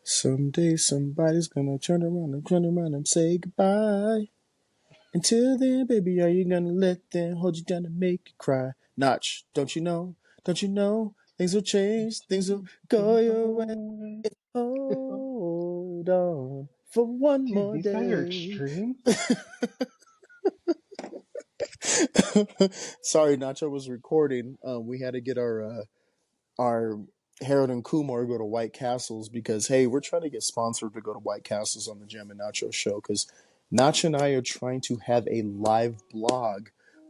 Someday somebody's gonna turn around and say goodbye. Until then, baby, are you gonna let them hold you down and make you cry? Notch, don't you know? Don't you know? Things will change, things will go your way. Hold on for one Dude, more these guys are day. extreme. Sorry, Nacho was recording. We had to get our Harold and Kumar go to White Castles because hey, we're trying to get sponsored to go to White Castles on the Jam and Nacho show because Nacho and I are trying to have a live blog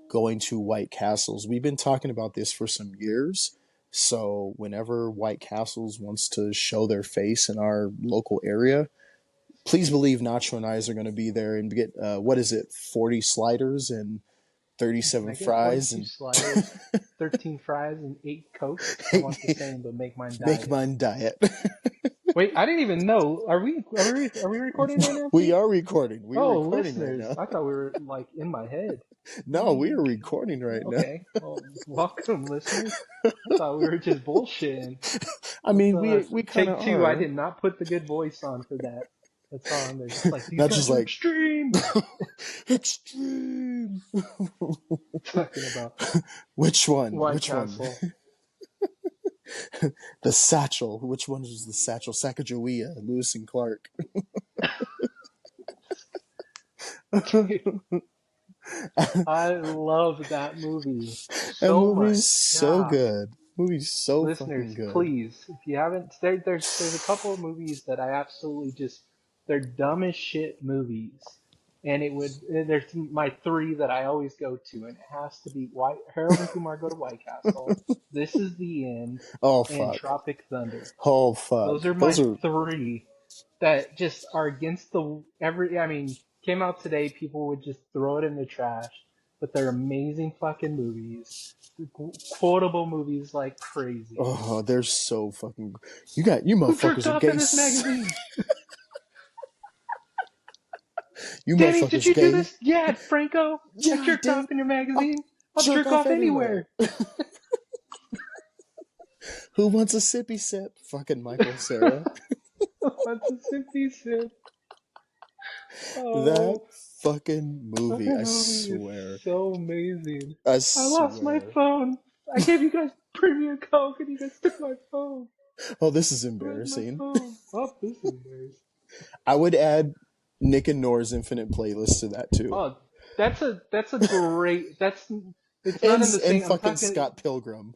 going to White Castles. We've been talking about this for some years. So whenever White Castles wants to show their face in our local area, please believe Nacho and I are going to be there and get what is it, 40 sliders and Can 37 I get fries 42 and sliders, 13 fries, and 8 cokes? I want the same, but make mine make diet. mine diet. Wait, I didn't even know. Are we recording right now We too? are recording. We are Oh, recording right listeners, now. I thought we were like in my head. No, we are recording right now. Okay, well, welcome, listeners. I thought we were just bullshitting. I What mean, the we kind of take two? I are. did not put the good voice on for that. That's on. They're just like these Not just guys are like extreme. extreme. Talking about Which one? White Which one? Castle. The satchel. Which one was the satchel? Sacagawea, Lewis and Clark. I love that movie That so movie's much. so God, good. Movie's so fucking listeners, good. please, if you haven't, there's a couple of movies that I absolutely just they're dumb as shit movies, and there's my three that I always go to, and it has to be White Harold and Kumar Go to White Castle, This Is the End, Oh and fuck. Tropic Thunder. Oh Those fuck. are Those my are. three that just are against the every. I mean, came out today, people would just throw it in the trash, but they're amazing fucking movies, quotable movies like crazy. Oh, they're so fucking. You Who jerked motherfuckers are off gay. in this magazine? You Danny, did motherfuckers you do gay. this? Yeah, Franco. I Yeah, I jerked did. off in your I'll magazine. I'll jerk jerk off off anywhere. anywhere. Who wants a sippy sip? Fucking Michael Sarah. What's a sippy sip? That Oh, fucking movie, that I movie is swear. so amazing. I I lost my swear. phone. I gave you guys premium Coke and you guys took my phone. Oh, this is Where's my embarrassing. phone? Oh, this is embarrassing. I would add Nick and Nora's Infinite Playlist to that too. Oh, that's a great. That's it's not And in the and same. I'm fucking talking. Scott Pilgrim.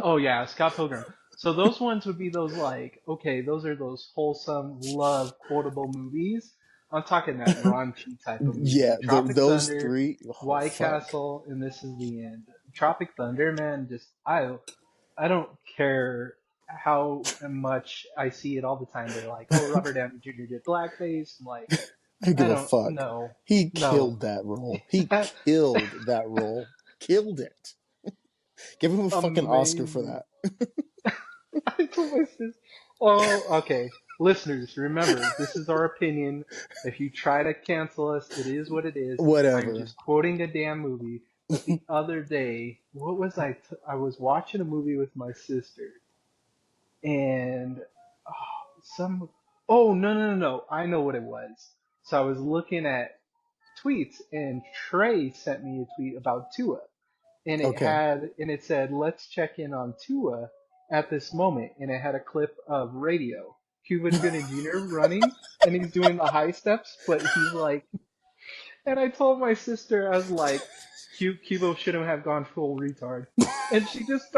Oh yeah, Scott Pilgrim. So those ones would be those like okay, those are those wholesome love quotable movies. I'm talking that raunchy type of Yeah, movie. Tropic those Thunder, three. Oh White fuck. Castle, and This Is the End. Tropic Thunder, man, just I don't care how much I see it all the time. They're like, oh, Robert Downey Jr. did blackface. I'm like, I I give a don't fuck. no He no. killed that role. He That killed that role. Killed it. Give him a fucking Oscar for amazing. that. I told my sister. Oh, okay. Listeners, remember, this is our opinion. If you try to cancel us, it is what it is. I'm Whatever. just quoting a damn movie. But the other day, what was I was watching a movie with my sister, and some. Oh no no no no! I know what it was. So I was looking at tweets, and Trey sent me a tweet about Tua, and Okay. it said let's check in on Tua at this moment, and it had a clip of Radio Cuba Gooding Jr. running, and he's doing the high steps, but he's like, and I told my sister I was like, Cuba shouldn't have gone full retard, and she just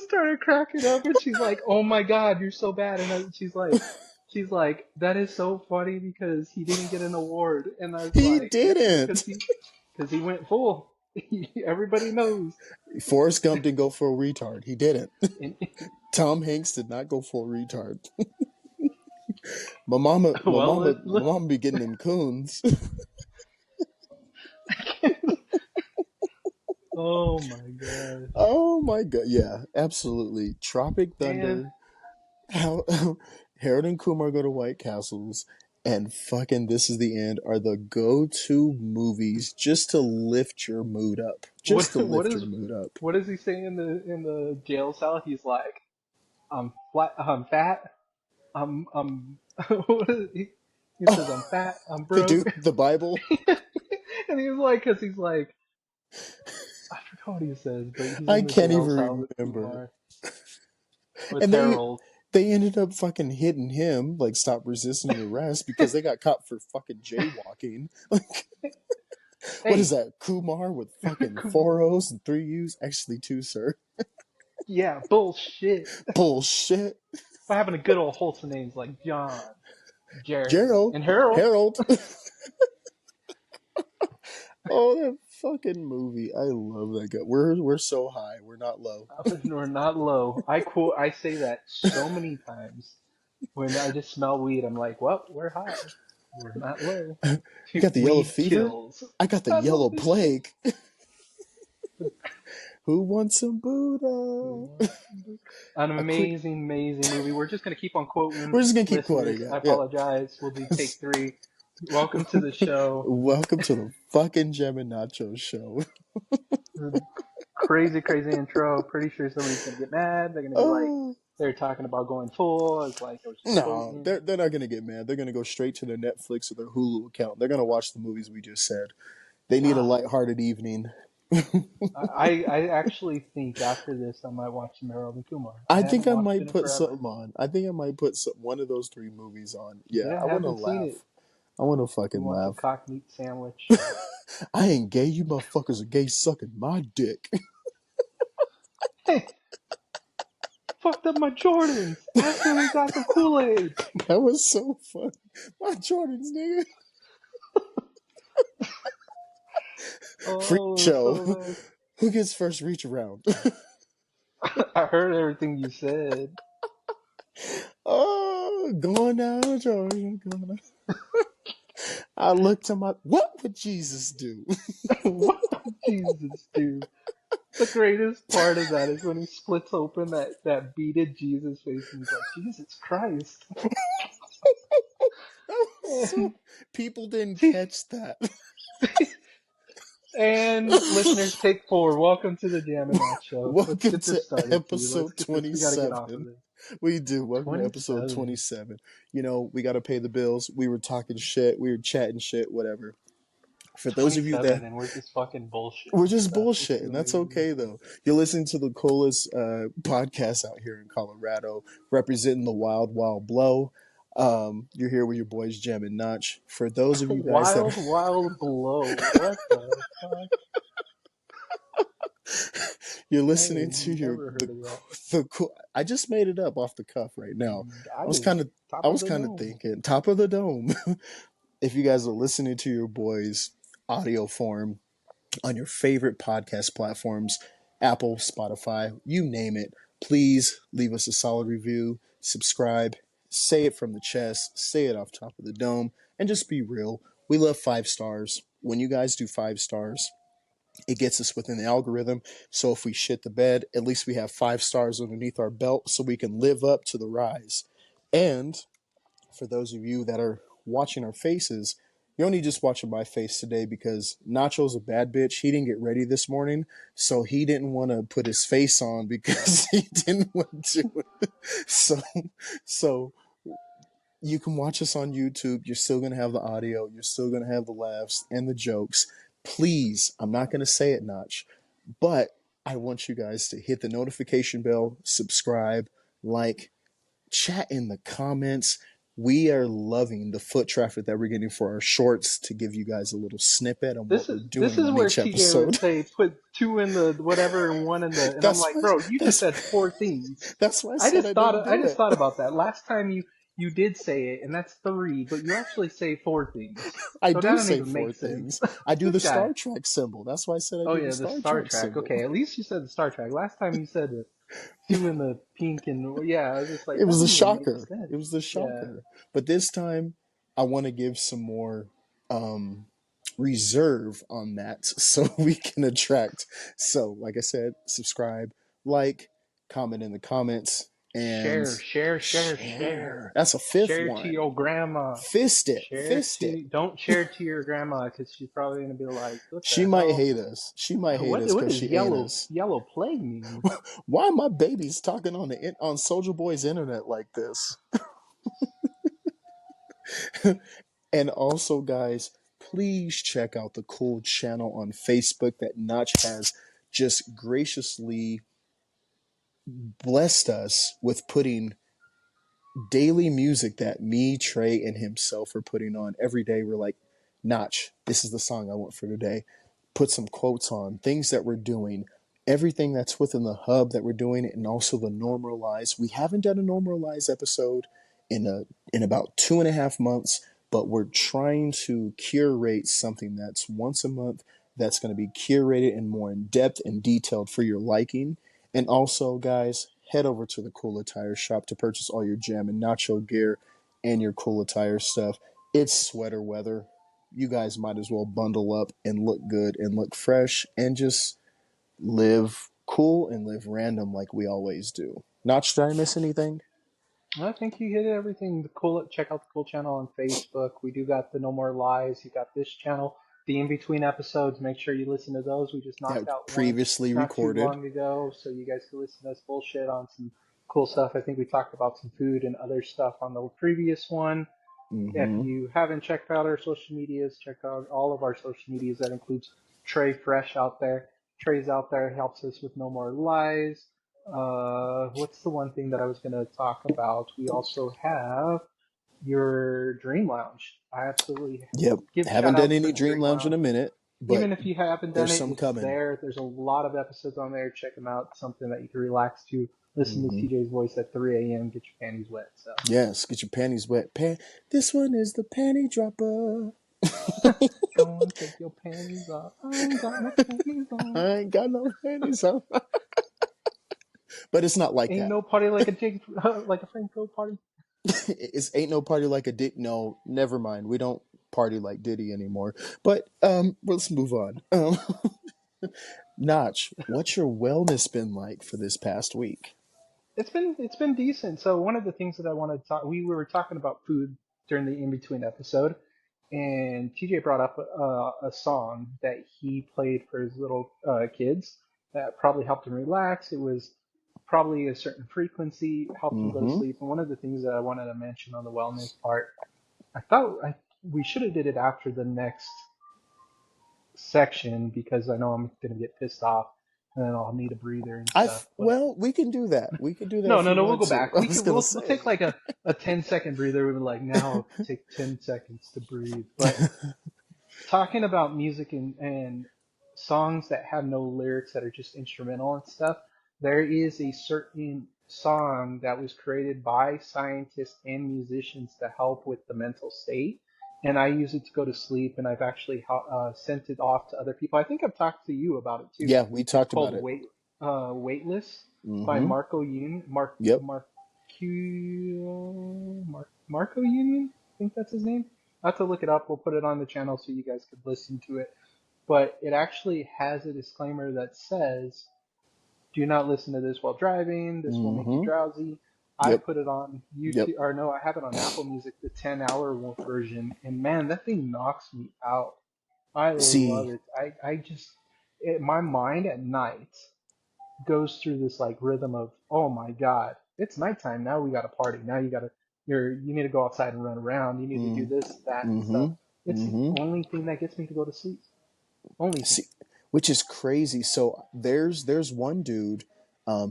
started cracking up, and she's like, oh my god, you're so bad, and she's like, that is so funny because he didn't get an award, and I was He like, yeah, didn't. because he went full. Everybody knows. Forrest Gump didn't go for a retard. He didn't. And, Tom Hanks did not go for a retard. My mama, my well, mama, my mama be getting them coons. oh my god, Oh my god. Yeah, absolutely. Tropic man, Thunder. How Harold and Kumar go to White Castles and fucking This Is the End are the go-to movies just to lift your mood up. what Just to what lift your is mood up. what does he say in the jail cell? He's like, I'm flat. I'm fat. I'm. What is he says I'm Oh, fat. I'm the broke. dude, the Bible. And he's like, because he's like, I forgot what he says, but he's I in the can't jail even cell with remember. Kumar with And Harold. they ended up fucking hitting him, like stop resisting arrest because they got caught for fucking jaywalking. What is Hey, that? Kumar with fucking Kumar. four O's and three U's? Actually, two, sir. Yeah, bullshit. Bullshit. By having a good old wholesome names like John, Jeremy, Gerald, and Harold. Harold. Oh, that fucking movie. I love that guy. We're so high. We're not low. We're not low. I say that so many times when I just smell weed. I'm like, well, we're high. We're not low. You got the yellow Weed fever? kills. I got the I love yellow this shit. plague. Who wants some Buddha? An A quick. amazing, amazing movie. We're just gonna keep on quoting We're just gonna keep quoting listeners. it. I Yeah. apologize. We'll do take three. Welcome to the show. Welcome to the fucking Gem and Nacho show. Crazy, crazy intro. Pretty sure somebody's gonna get mad. They're gonna be like, Oh they're talking about going full. It's like I was just no, quoting. they're not gonna get mad. They're gonna go straight to their Netflix or their Hulu account. They're gonna watch the movies we just said. They need a God, lighthearted evening. I actually think after this I might watch some Harold and Kumar. I I think haven't I watched it might in put forever. something on. I think I might put one of those three movies on. Yeah, Yeah, I I want to haven't seen it. laugh. I want to You fucking want some laugh. cock meat sandwich? I ain't gay. You motherfuckers are gay sucking my dick. Hey, fucked up my Jordans. I accidentally got some Kool Aid. That was so fun. My Jordans, nigga. Freak Oh, it was show. so bad. Who gets first reach around? I heard everything you said. Oh, going down, Georgia. Going down. I looked to my. What would Jesus do? What would Jesus do? The greatest part of that is when he splits open that beaded Jesus face and he's like, Jesus Christ. That was so. And, People didn't see, catch that. and listeners, take four. Welcome to the Jam and Nat Show. Let's Welcome get to this started, T. Let's episode get this. We got to get off of 27. this. We do. Welcome to episode 27. 27. You know, we got to pay the bills. We were talking shit. We were chatting shit, whatever. For those of you 27, that and we're just fucking bullshitting we're and just stuff. It's bullshitting, that's amazing. okay though. You're listening to the coolest podcast out here in Colorado, representing the wild, wild blow. You're here with your boys, Gem and Notch. For those of you guys that Wild, wild blow. What the fuck? you're I listening ain't to your never heard of that. the cool. I just made it up off the cuff right now. I Got was it. kind of I Top of was the kind of dome. thinking top of the dome. If you guys are listening to your boys audio form on your favorite podcast platforms, Apple, Spotify, you name it, please leave us a solid review, subscribe, say it from the chest, say it off top of the dome, and just be real. We love 5 stars. When you guys do 5 stars, it gets us within the algorithm. So if we shit the bed, at least we have 5 stars underneath our belt so we can live up to the rise. And for those of you that are watching our faces, you're only just watching my face today because Nacho's a bad bitch. He didn't get ready this morning, so he didn't want to put his face on because he didn't want to. So, so you can watch us on YouTube. You're still gonna have the audio. You're still gonna have the laughs and the jokes. Please, I'm not gonna say it, Notch, but I want you guys to hit the notification bell, subscribe, like, chat in the comments. We are loving the foot traffic that we're getting for our shorts to give you guys a little snippet on what This we're is this doing is on where each TJ would episode. say put two in the whatever and one in the, and I'm that's like, why bro, you just that's said four things. that's why I said I didn't I do just it. thought about that. Last time you did say it, and that's three, but you actually say four things. I So that do doesn't say even four make sense. things. I do the This guy. Star Trek symbol. That's why I said I Oh do the yeah, the Star Star Trek Trek. symbol. Okay, at least you said the Star Trek. Last time you said the two in the pink and yeah, I was just like, It that was a doesn't even make shocker. sense. It was the Yeah. shocker. But this time, I want to give some more um, reserve on that so we can attract. So, like I said, subscribe, like, comment in the comments. and Share, share, share, share. share. That's a fifth Share to one. your grandma. Fist it, Share fist it. to, don't share to your grandma because she's probably gonna be like, what She the might hell? hate us. She might hate us What because does she ain't yellow us. yellow plague mean? Why are my babies talking on on Soldier Boy's internet like this? And also, guys, please check out the cool channel on Facebook that Notch has just graciously blessed us with putting daily music that me, Trey, and himself are putting on every day. We're like, Notch, this is the song I want for today. Put some quotes on things that we're doing, everything that's within the hub that we're doing, and also the normalized. We haven't done a normalized episode in about 2.5 months, but we're trying to curate something that's once a month that's going to be curated and more in depth and detailed for your liking. And also, guys, head over to the Cool Attire shop to purchase all your Jam and Nacho gear and your Cool Attire stuff. It's sweater weather. You guys might as well bundle up and look good and look fresh and just live cool and live random like we always do. Notch, did I miss anything? I think you hit everything. The cool. Check out the cool channel on Facebook. We do got the No More Lies. You got this channel. The in between episodes. Make sure you listen to those. We just knocked That out one previously not too recorded. long ago, so you guys can listen to us bullshit on some cool stuff. I think we talked about some food and other stuff on the previous one. If Mm-hmm. you haven't checked out our social medias, check out all of our social medias. That includes Trey Fresh out there. Trey's out there, helps us with No More Lies. What's the one thing that I was going to talk about? We also have your Dream Lounge. I absolutely Yep. give Haven't shout done outs any for the Dream Dream Lounge in Lounge. a minute, but Even if you haven't done there's it, some it's coming. there. There's a lot of episodes on there. Check them out. Something that you can relax to. Listen to Mm-hmm. TJ's voice at 3 a.m. Get your panties wet. So Yes, get your panties wet. This one is the panty dropper. go and take your panties off. I ain't got no panties I on. ain't got no panties on. But it's not like Ain't that. no party like a like a Franco party. It's ain't no party like a dick. No, never mind. We don't party like Diddy anymore. But let's move on. Notch, what's your wellness been like for this past week? It's been decent. So one of the things that I wanted to talk, we were talking about food during the in between episode, and TJ brought up a song that he played for his little kids that probably helped him relax. It was probably a certain frequency, helped him go to Mm-hmm. sleep. And one of the things that I wanted to mention on the wellness part, I thought we should have did it after the next section because I know I'm gonna get pissed off and then I'll need a breather and stuff. But We can do that. We can do that no, if no, you no, we'll want go to. back. I We was could gonna we'll take say. like a 10-second breather. We'll be like, now take 10 seconds to breathe. But talking about music and songs that have no lyrics that are just instrumental and stuff, there is a certain song that was created by scientists and musicians to help with the mental state. And I use it to go to sleep, and I've actually sent it off to other people. I think I've talked to you about it too. Yeah, we It's talked about called it. Weightless by Mm-hmm. Marco Union. Yep. Marco Union? I think that's his name. I'll have to look it up. We'll put it on the channel so you guys could listen to it. But it actually has a disclaimer that says, do not listen to this while driving. This will make you Mm-hmm. drowsy. I Yep. put it on Yep. YouTube, or no, I have it on Apple Music, the 10-hour version. And man, that thing knocks me out. I love See. it. I just, my mind at night goes through this like rhythm of, oh my God, it's nighttime. Now we got to party. Now you need to go outside and run around. You need to do Mm, this, that, and mm-hmm. stuff. It's the Mm-hmm. only thing that gets me to go to sleep. Only thing. See, which is crazy. So there's one dude.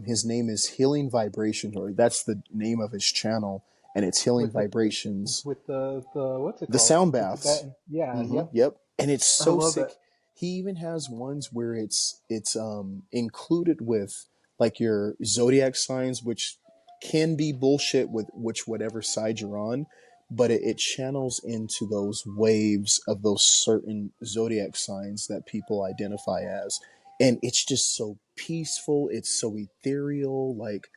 His name is Healing Vibrations, or that's the name of his channel, and it's Healing with the Vibrations. with the what's it The called? sound The baths. Tibetan. Yeah, Mm-hmm. yep. Yep. And it's I so love sick. that. He even has ones where it's included with like your zodiac signs, which can be bullshit with which whatever side you're on, but it channels into those waves of those certain zodiac signs that people identify as. And it's just so peaceful, it's so ethereal, like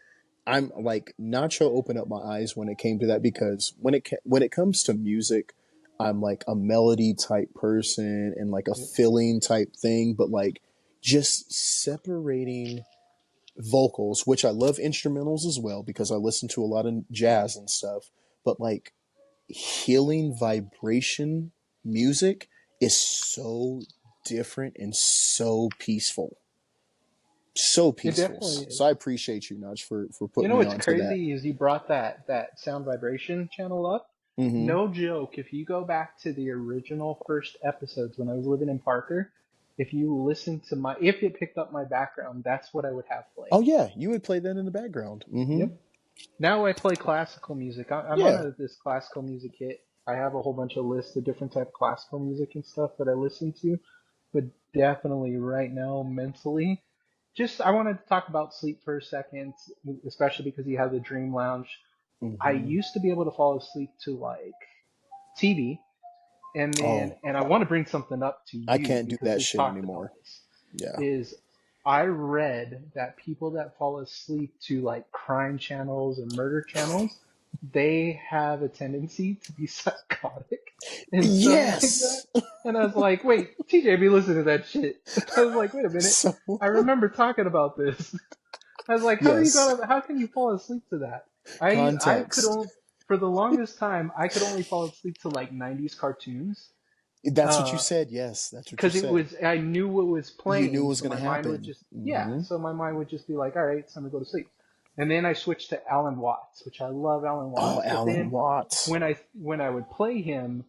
I'm like Nacho opened up my eyes when it came to that because when it comes to music, I'm like a melody type person and like a Yep. feeling type thing, but like just separating vocals, which I love instrumentals as well because I listen to a lot of jazz and stuff, but like healing vibration music is so different and so peaceful. So It peaceful. definitely So is. I appreciate you, Nudge, for You putting know me what's onto that. crazy is you brought that sound vibration channel up. Mm-hmm. No joke, if you go back to the original first episodes when I was living in Parker, if you listen to my if it picked up my background, that's what I would have Oh playing. yeah, you would play that in the background. Mm-hmm. Yep. Now I play classical music. I'm on Yeah. this classical music kit. I have a whole bunch of lists of different type of classical music and stuff that I listen to, but definitely right now mentally, just I wanted to talk about sleep for a second, especially because you have the Dream Lounge. I Mm-hmm. used to be able to fall asleep to like TV, Oh, and I want to bring something up to I you can't do because that we've shit talked about anymore. this. Yeah. Is I read that people that fall asleep to like crime channels and murder channels, they have a tendency to be psychotic and stuff like that. Yes. And I was like, wait, TJ, be listening to that shit. I was like, wait a minute. So I remember talking about this. I was like, yes. how can you fall asleep to that? I could Context. only for the longest time I could only fall asleep to like 90s cartoons. That's what you Uh, said. Yes, that's what you because it said. was I knew what was You knew it playing, was so gonna my mind would happen. just yeah, Mm-hmm. so my mind would just be like, all right, it's time to go to sleep. And then I switched to Alan Watts, which I love Alan Oh, Watts. But Alan then Watts. when I would play him,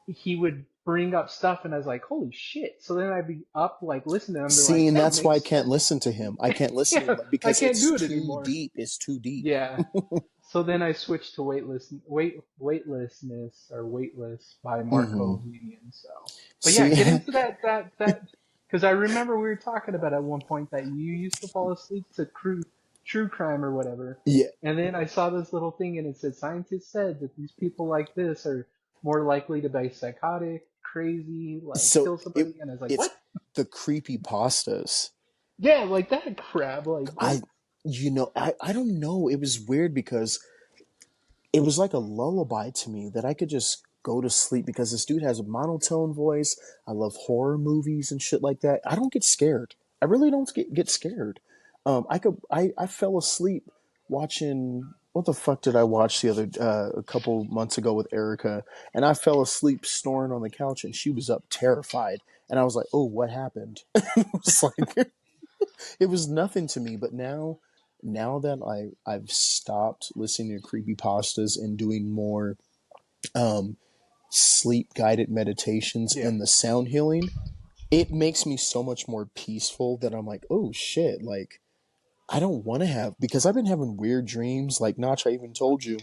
he would bring up stuff, and I was like, holy shit! So then I'd be up like listening, and I'd be See, like, and that that's why I makes can't sense. listen to him. I can't listen to Yeah, him I because can't it's do it too anymore. deep. It's too deep. Yeah. So then I switched to weightlessness or weightless by Mm-hmm. Marco Union. So, but yeah, See, get into that because I remember we were talking about at one point that you used to fall asleep to true crime or whatever, yeah. and then I saw this little thing and it said scientists said that these people like this are more likely to be psychotic, crazy, like So kill somebody, and I was like, it's what? the creepy pastas. Yeah, like that crap. Like what? I, I don't know. It was weird because it was like a lullaby to me that I could just go to sleep because this dude has a monotone voice. I love horror movies and shit like that. I don't get scared. I really don't get scared. I fell asleep watching what the fuck did I watch the other a couple months ago with Erica, and I fell asleep snoring on the couch and she was up terrified and I was like, oh, what happened? It was like it was nothing to me, but now that I've stopped listening to creepy pastas and doing more um, sleep guided meditations Yeah, and the sound healing, it makes me so much more peaceful that I'm like, oh shit, like I don't want to have because I've been having weird dreams. Like Notch, I even told you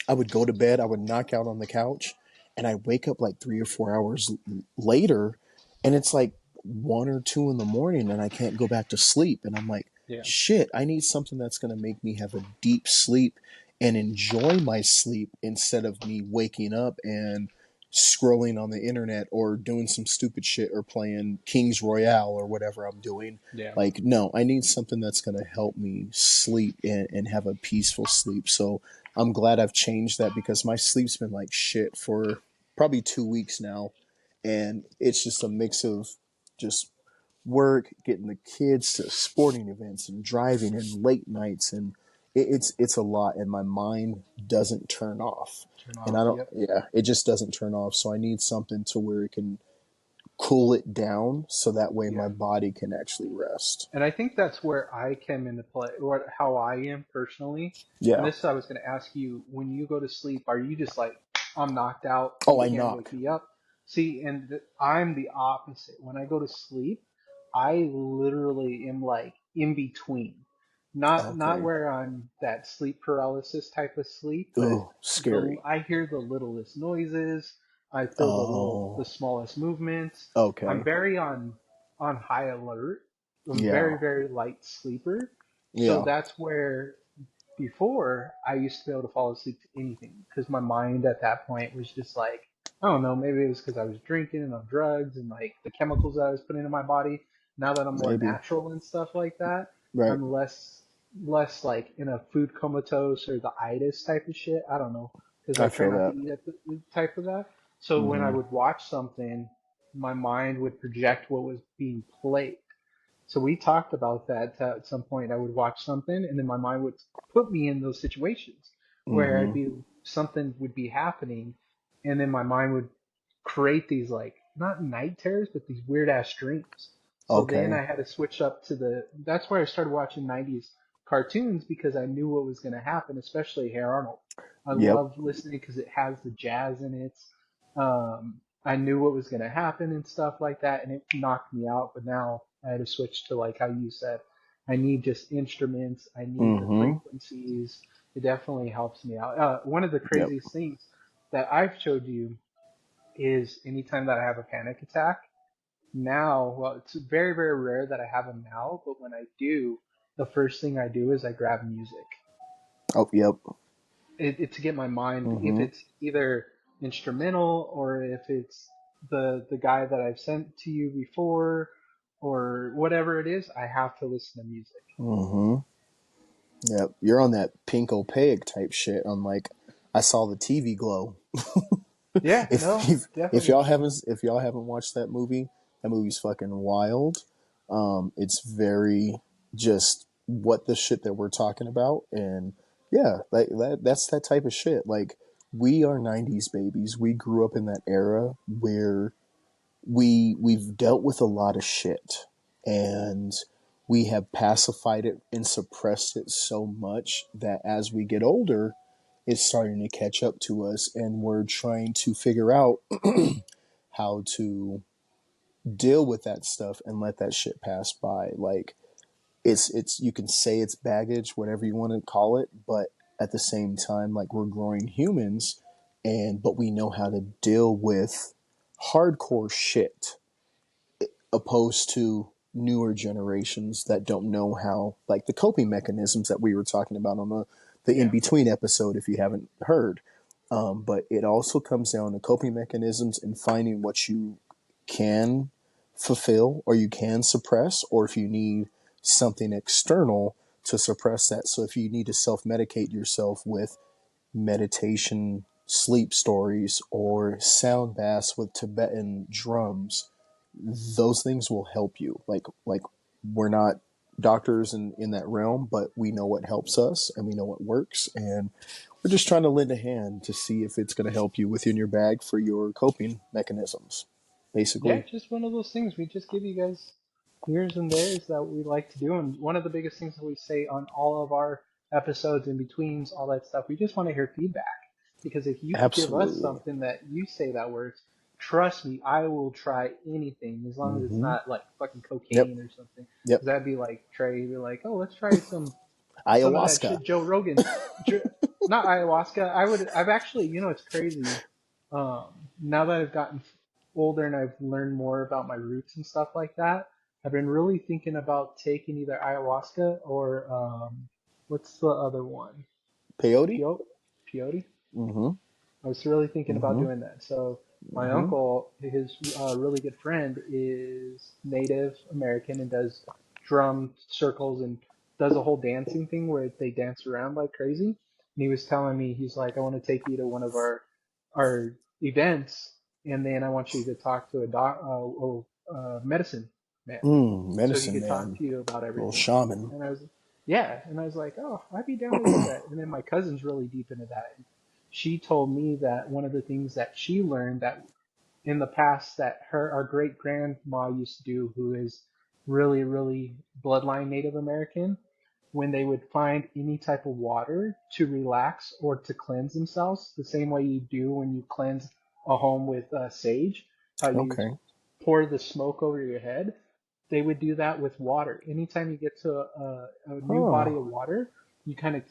I would go to bed, I would knock out on the couch, and I wake up like 3 or 4 hours later, and it's like 1 or 2 in the morning, and I can't go back to sleep. And I'm like, yeah, shit, I need something that's going to make me have a deep sleep and enjoy my sleep instead of me waking up and scrolling on the internet or doing some stupid shit or playing King's Royale or whatever I'm doing. yeah. Like, no, I need something that's going to help me sleep and have a peaceful sleep. So I'm glad I've changed that because my sleep's been like shit for probably 2 weeks now. And it's just a mix of just work, getting the kids to sporting events and driving and late nights and it's a lot and my mind doesn't turn off. Turn And off. I don't Yep. yeah, it just doesn't turn off. So I need something to where it can cool it down so that way my Yeah. body can actually rest. And I think that's where I came into play, or how I am personally. And Yeah. this I was going to ask you: when you go to sleep, are you just like, I'm knocked out, Oh, you I can't wake knock. me up? See, and I'm the opposite. When I go to sleep, I literally am like in between, not Okay. where I'm that sleep paralysis type of sleep, but Oh, the scary. I hear the littlest noises, I feel the Oh, smallest movements. I'm okay. very on high alert. I'm Yeah. very light sleeper. So Yeah. that's where before I used to be able to fall asleep to anything because my mind at that point was just like, I don't know, maybe it was because I was drinking and on drugs and like the chemicals that I was putting in my body. Now that I'm more Maybe. natural and stuff like that, Right. I'm less like in a food comatose or the itis type of shit. I don't know because I I try feel not to that. eat at the type of that. So when I Hmm. would watch something, my mind would project what was being played. So we talked about that at some point. I would watch something, and then my mind would put me in those situations where I'd Mm-hmm. be something would be happening, and then my mind would create these like not night terrors, but these weird ass dreams. So then Okay. I had to switch up to the. That's why I started watching '90s cartoons because I knew what was going to happen, especially Hey Arnold. I Yep. love listening because it has the jazz in it. I knew what was going to happen and stuff like that, and it knocked me out. But now I had to switch to like how you said, I need just instruments. I need the Mm-hmm. frequencies. It definitely helps me out. One of the Yep. craziest things that I've showed you is anytime that I have a panic attack. Now, well, it's very, very rare that I have them now, but when I do, the first thing I do is I grab music. Oh, yep. To get my mind, if Mm-hmm. it's either instrumental or if it's the guy that I've sent to you before or whatever it is, I have to listen to music. Mm-hmm. Yep. You're on that pink opaque type shit. On like, I saw the TV glow. Yeah, if no, if, definitely. if y'all haven't watched that movie's fucking wild. It's very just what the shit that we're talking about, and yeah, like that's that type of shit. Like we are '90s babies. We grew up in that era where we've dealt with a lot of shit, and we have pacified it and suppressed it so much that as we get older, it's starting to catch up to us, and we're trying to figure out how to deal with that stuff and let that shit pass by. Like it's you can say it's baggage, whatever you want to call it, but at the same time, like we're growing humans, and but we know how to deal with hardcore shit opposed to newer generations that don't know how, like the coping mechanisms that we were talking about on the in Yeah. between episode if you haven't heard. But it also comes down to coping mechanisms and finding what you can fulfill or you can suppress, or if you need something external to suppress that. So if you need to self medicate yourself with meditation, sleep stories, or sound baths with Tibetan drums, those things will help you. Like we're not doctors in that realm, but we know what helps us and we know what works, and we're just trying to lend a hand to see if it's going to help you within your bag for your coping mechanisms, Yeah, basically. it's just one of those things. We just give you guys here's and there's that we like to do. And one of the biggest things that we say on all of our episodes in betweens, all that stuff, we just want to hear feedback. Because if you give us Absolutely. something that you say that works, trust me, I will try anything as long as it's Mm-hmm. not like fucking Yep. cocaine or something. Yep. Because that'd be like Trey, be like, oh, let's try some of that Ayahuasca. shit Joe Rogan. Not ayahuasca. I've actually, it's crazy. Now that I've gotten older and I've learned more about my roots and stuff like that, I've been really thinking about taking either ayahuasca or what's the other one? Peyote. Peyote? Peyote? Mm-hmm. I was really thinking about Mm-hmm. doing that. So my Mm-hmm. uncle, his really good friend, is Native American and does drum circles and does a whole dancing thing where they dance around like crazy. And he was telling me, he's like, I want to take you to one of our events, and then I want you to talk to a medicine man, so he Medicine could talk man. to you about Little everything. shaman. And I was, yeah, and I was like, oh, I'd be down to do that. And then my cousin's really deep into that. She told me that one of the things that she learned that in the past that our great grandma used to do, who is really, really bloodline Native American, when they would find any type of water to relax or to cleanse themselves, the same way you do when you cleanse a home with sage, how you Okay. pour the smoke over your head, they would do that with water. Anytime you get to a new body Huh. of water, you kind of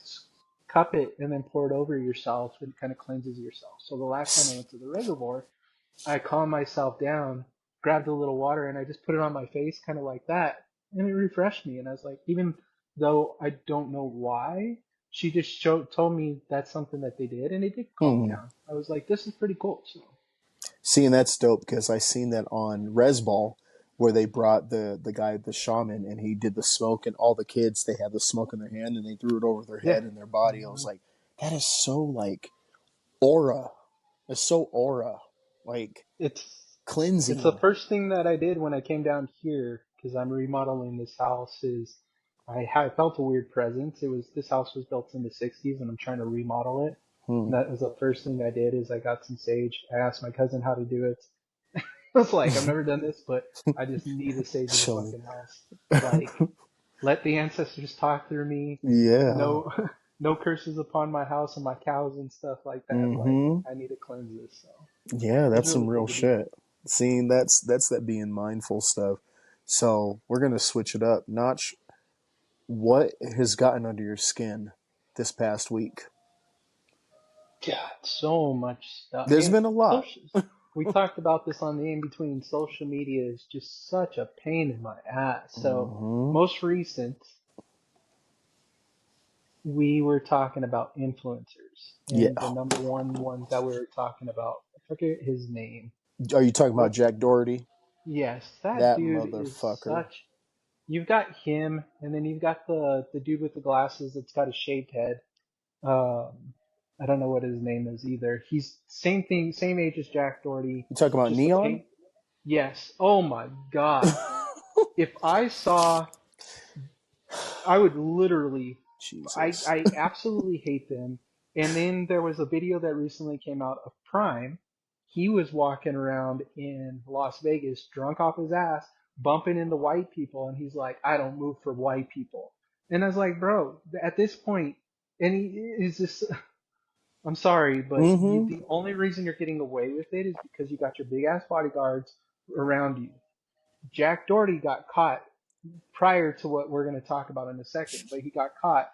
cup it and then pour it over yourself and kind of cleanses yourself. So the last time I went to the reservoir, I calmed myself down, grabbed a little water, and I just put it on my face, kind of like that, and it refreshed me. And I was like, even though I don't know why, she just told me that's something that they did, and it did calm me Hmm. down. I was like, this is pretty cool. So Seeing that's dope because I seen that on Resball where they brought the guy, the shaman, and he did the smoke, and all the kids they had the smoke in their hand and they threw it over their yeah, head and their body. I was like, that is so like aura. It's so aura, like it's it's the cleansing. first thing that I did when I came down here. because I'm remodeling this house. Is I felt a weird presence. This house was built in the '60s, and I'm trying to remodel it. Hmm. And that was the first thing I did. Is I got some sage. I asked my cousin how to do it. I was like, I've never done this, but I just need the sage in the So, fucking house. Like, let the ancestors talk through me. yeah. No, no curses upon my house and my cows and stuff like that. Like, Mm-hmm. I need to cleanse this. So Yeah, it's that's some really real giggity. shit. Seeing that's that being mindful stuff. So we're gonna switch it up. Notch, what has gotten under your skin this past week? God, so much stuff. There's been a lot. Social. We talked about this on the in between. Social media is just such a pain in my ass. So Mm-hmm. most recent, we were talking about influencers, and the Yeah. number one that we were talking about, I forget his name. Are you talking about What? Jack Doherty? Yes, that That dude is motherfucker. such. You've got him, and then you've got the dude with the glasses that's got a shaved head. Um, I don't know what his name is either. He's same thing, same age as Jack Doherty, You talking about just the Neon? paint. Yes. Oh my God. If I saw, I would literally, Jesus. I absolutely hate them. And then there was a video that recently came out of Prime. He was walking around in Las Vegas, drunk off his ass, bumping into white people, and he's like, "I don't move for white people." And I was like, "Bro, at this point," and he is just, I'm sorry, but Mm-hmm. the only reason you're getting away with it is because you got your big ass bodyguards around you. Jack Doherty got caught prior to what we're going to talk about in a second, but he got caught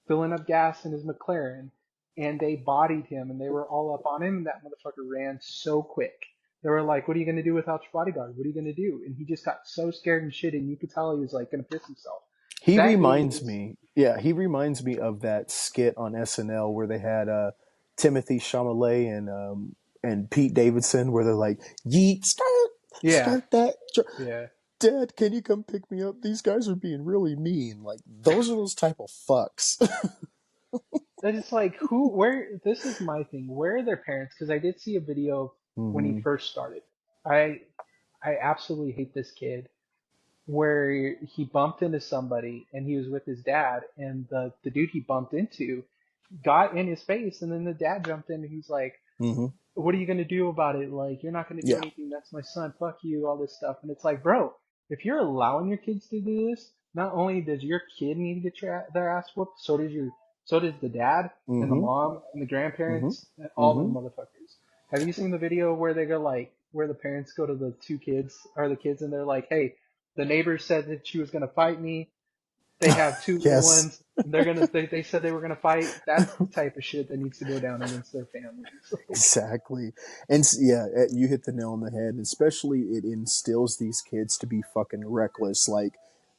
filling up gas in his McLaren, and they bodied him, and they were all up on him, and that motherfucker ran so quick. They were like, "What are you going to do without your bodyguard? What are you going to do?" And he just got so scared and shit, and you could tell he was like going to piss himself. He That dude reminds is, me, yeah, he reminds me of that skit on SNL where they had Timothy Chalamet and Pete Davidson, where they're like, "Yeet, yeah, start that, yeah. Dad, can you come pick me up? These guys are being really mean." Like those are those type of fucks. That is like, who, where, this is my thing. Where are their parents? Because I did see a video when he Hmm. first started. I, I absolutely hate this kid where he bumped into somebody and he was with his dad, and the dude he bumped into got in his face, and then the dad jumped in and he's like, Hmm. "What are you gonna do about it? Like, you're not gonna do Yeah. anything. That's my son. Fuck you." All this stuff, and it's like, bro, if you're allowing your kids to do this, not only does your kid need to get their ass whooped, so does the dad and the Hmm. mom and the Hmm. grandparents and all them Hmm. motherfuckers. Have you seen the video where they go like, where the parents go to the two kids or the kids and they're like, "Hey, the neighbor said that she was gonna fight me. They have two little Yes. ones. They said they were gonna fight." That's the type of shit that needs to go down against their families. Like, Exactly. And yeah, you hit the nail on the head. Especially it instills these kids to be fucking reckless, like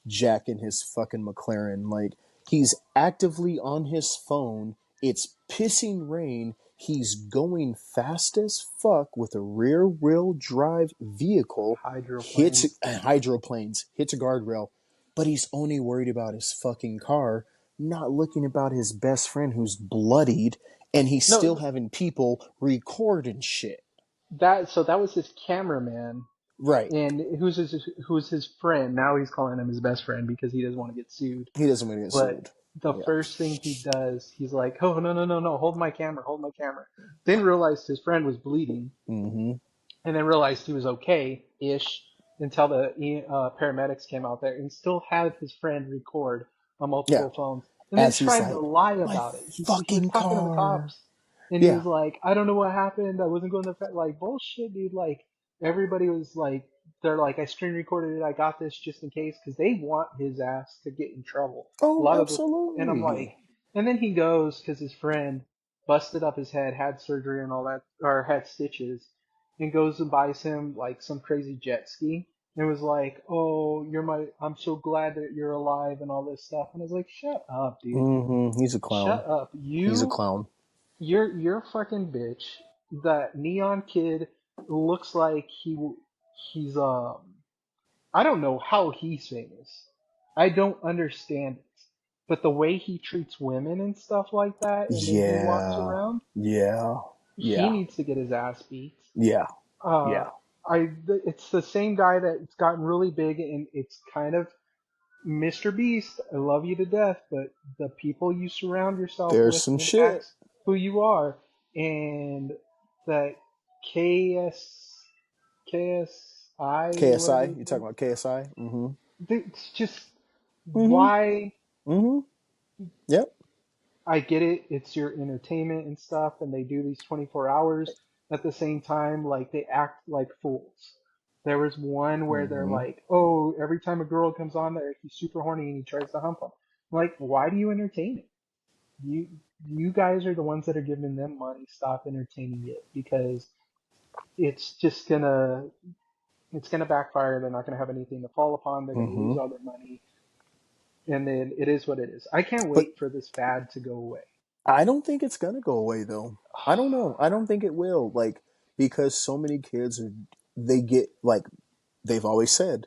Jack in his fucking McLaren. Like he's actively on his phone. It's pissing rain. He's going fast as fuck with a rear wheel drive vehicle. Hits hydroplanes. hydroplanes, hits a guardrail, but he's only worried about his fucking car, not looking about his best friend who's bloodied, and he's still No, having people record and shit. that was his cameraman, Right. and who's his friend. Now he's calling him his best friend because he doesn't want to get sued. He doesn't want to get But sued. the Yeah. first thing he does, he's like, "Oh, no, no, no, no, hold my camera, hold my camera." Then realized his friend was bleeding, Mm-hmm. and then realized he was okay-ish until the paramedics came out there, and still had his friend record on Yeah. multiple phones, and then As he's tried to like, lie my about it. He was fucking talking to the car. cops, and he Yeah. was like, "I don't know what happened. I wasn't going to like bullshit, dude." Like everybody was like, they're like, "I screen recorded it. I got this just in case," because they want his ass to get in trouble. A Oh, lot of the, and I'm like, absolutely. and then he goes because his friend busted up his head, had surgery and all that, or had stitches, and goes and buys him like some crazy jet ski. And was like, "Oh, I'm so glad that you're alive," and all this stuff. And I was like, "Shut up, dude. Mm-hmm. He's a clown. Shut up. He's a clown. You're a fucking bitch." That neon kid looks like he's I don't know how he's famous. I don't understand it. But the way he treats women and stuff like that, and then he walks Yeah. around, Yeah. he Yeah. needs to get his ass beat. Yeah. Uh, Yeah. it's the same guy that's gotten really big, and it's kind of Mr. Beast. I love you to death, but the people you surround yourself There's with some shit. impacts who you are, and that KS KSI, KSI. whatever his You talking name. about KSI? Mm-hmm. It's just Mm-hmm. why. Mm-hmm. Yep. I get it, it's your entertainment and stuff, and they do these 24 hours. At the same time, like, they act like fools. There was one where they're Mm-hmm. like, oh, every time a girl comes on there, he's super horny and he tries to hump them. Like, why do you entertain it? You you guys are the ones that are giving them money. Stop entertaining it, because it's just it's gonna backfire. They're not gonna have anything to fall upon. They're gonna Mm-hmm. lose all their money, and then it is what it is. I can't But wait for this fad to go away. I don't think it's gonna go away though. I don't know. I don't think it will. Like because so many kids are they get like they've always said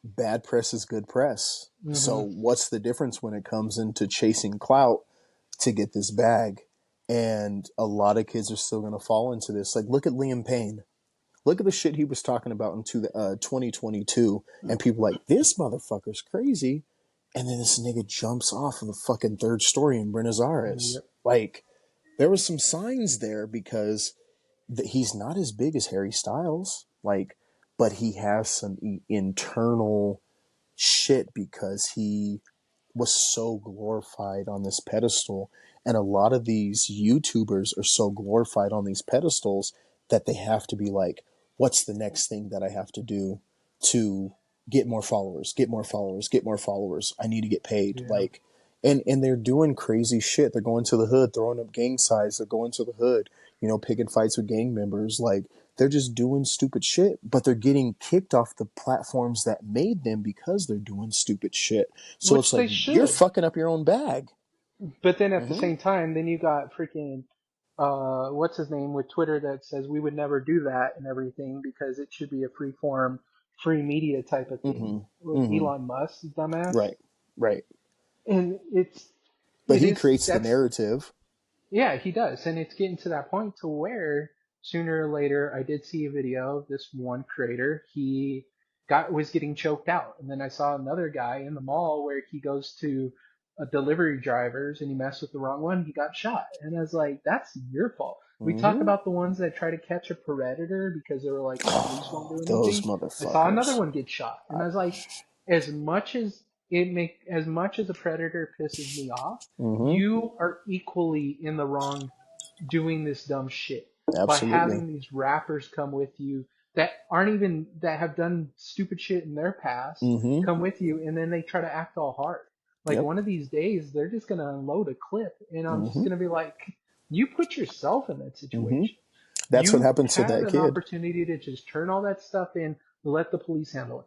bad press is good press. So hmm what's the difference when it comes into chasing clout to get this bag? And a lot of kids are still gonna fall into this. Like look at Liam Payne. Look at the shit he was talking about into the 2022, and people like this motherfucker's crazy, and then this nigga jumps off of the fucking third story in Buenos Aires. Yep. Like there was some signs there because he's not as big as Harry Styles, like, but he has some internal shit because he was so glorified on this pedestal. And a lot of these YouTubers are so glorified on these pedestals that they have to be like, what's the next thing that I have to do to get more followers, get more followers, get more followers? I need to get paid. Yeah. Like, and they're doing crazy shit. They're going to the hood, throwing up gang signs. They're going to the hood, picking fights with gang members. Like, they're just doing stupid shit, but they're getting kicked off the platforms that made them because they're doing stupid shit. So it's Which like they you're should. fucking up your own bag. But then at the Mm-hmm. same time, then you got freaking what's his name with Twitter that says we would never do that and everything because it should be a free form, free media type of thing. Mm-hmm. With Mm-hmm. Elon Musk, dumbass. Right. Right. And But it he is creates the that's narrative. Yeah, he does, and it's getting to that point to where sooner or later, I did see a video of this one creator. He was getting choked out, and then I saw another guy in the mall where he goes to delivery drivers and he messed with the wrong one. He got shot, and I was like, "That's your fault." We talk Mm-hmm. about the ones that try to catch a predator because they were like the police won't Oh, do those anything. I saw another motherfuckers. one get shot, and I, I was like, as much as a predator pisses me off, mm-hmm. you are equally in the wrong doing this dumb shit by Absolutely. having these rappers come with you that have done stupid shit in their past Mm-hmm. come with you, and then they try to act all hard. Like Yep. one of these days they're just going to unload a clip, and I'm just Mm-hmm. going to be like, you put yourself in that Mm-hmm. situation. That's what You happened to had that an kid. opportunity to just turn all that stuff in, let the police handle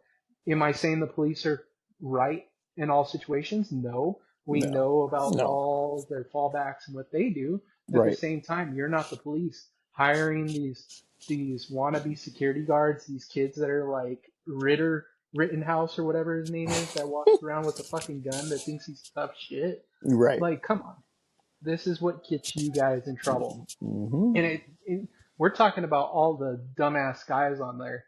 it. Am I saying the police are right in all situations? No. We No. know about No. all their fallbacks and what they do. At the Right. same time, you're not the police hiring these wannabe security guards, these kids that are like Rittenhouse or whatever his name is, that walks around with a fucking gun that thinks he's tough shit. Right. Like, come on. This is what gets you guys in trouble. Mm-hmm. And we're talking about all the dumbass guys on there.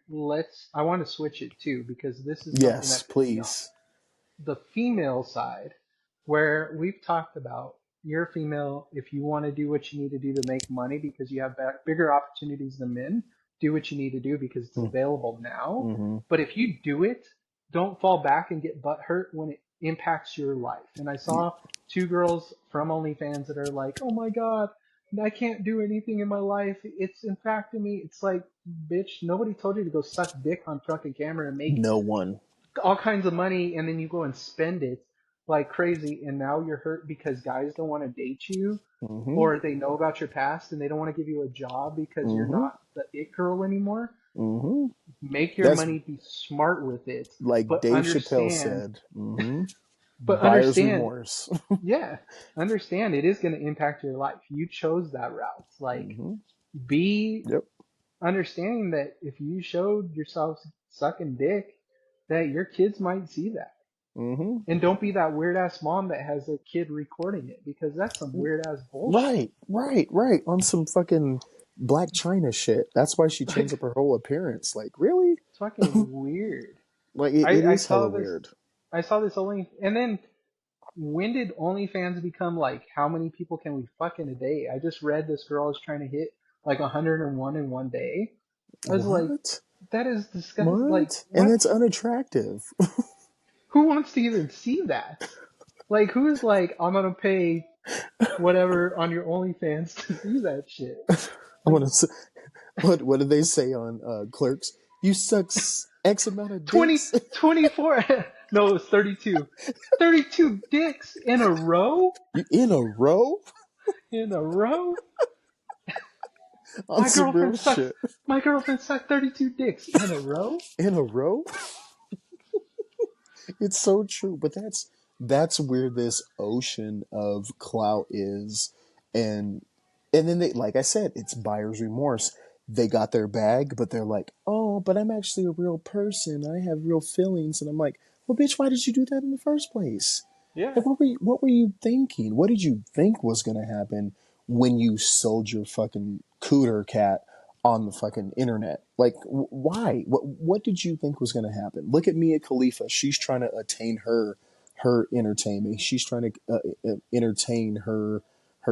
I want to switch it too because this is something Yes, that pisses me off. please. The female side, where we've talked about you're a female, if you want to do what you need to do to make money because you have bigger opportunities than men, do what you need to do because it's available now. Mm-hmm. But if you do it, don't fall back and get butt hurt when it impacts your life. And I saw two girls from OnlyFans that are like, oh my God, I can't do anything in my life. It's impacting me. It's like, bitch, nobody told you to go suck dick on fucking camera and make No one. all kinds of money, and then you go and spend it like crazy, and now you're hurt because guys don't want to date you, Mm-hmm. or they know about your past and they don't want to give you a job because you're Mm-hmm. not the it girl anymore. Mm-hmm. Make your That's money, be smart with it, like but Dave Chappelle understand, said. Mm-hmm. but Buyer's understand, remorse. yeah, understand it is going to impact your life. You chose that route. Like, Mm-hmm. be Yep. understanding that if you showed yourself sucking dick, that your kids might see that. Mm-hmm. And don't be that weird ass mom that has a kid recording it because that's some weird ass bullshit. Right. Right. Right. On some fucking Black China shit. That's why she changed Like, up her whole appearance. Like, really? it's fucking weird. Like, it I is saw hella this. weird. I saw this only, and then when did OnlyFans become like how many people can we fuck in a day? I just read this girl is trying to hit like 101 in one day. I was like, What? that is disgusting. Like, What? And what? it's unattractive. Who wants to even see that? Like, who's like, I'm gonna pay whatever on your OnlyFans to see that shit? I Like, want to. What did they say on Clerks? You suck X amount of 20, dicks 24. No, it was 32. 32 dicks in a row? you in a row In a row? on My some real girlfriend sucks. shit. My girlfriend sucked 32 dicks in a row? In a row? It's so true, but that's where this ocean of clout is, and then they, like I said, it's buyer's remorse. They got their bag, but they're like, oh, but I'm actually a real person. I have real feelings, and I'm like, well, bitch, why did you do that in the first place? Yeah. Like, what were you thinking? What did you think was gonna happen when you sold your fucking cooter cat on the fucking internet? Like, why? What did you think was gonna happen? Look at Mia Khalifa. She's trying to attain her entertainment. She's trying to entertain her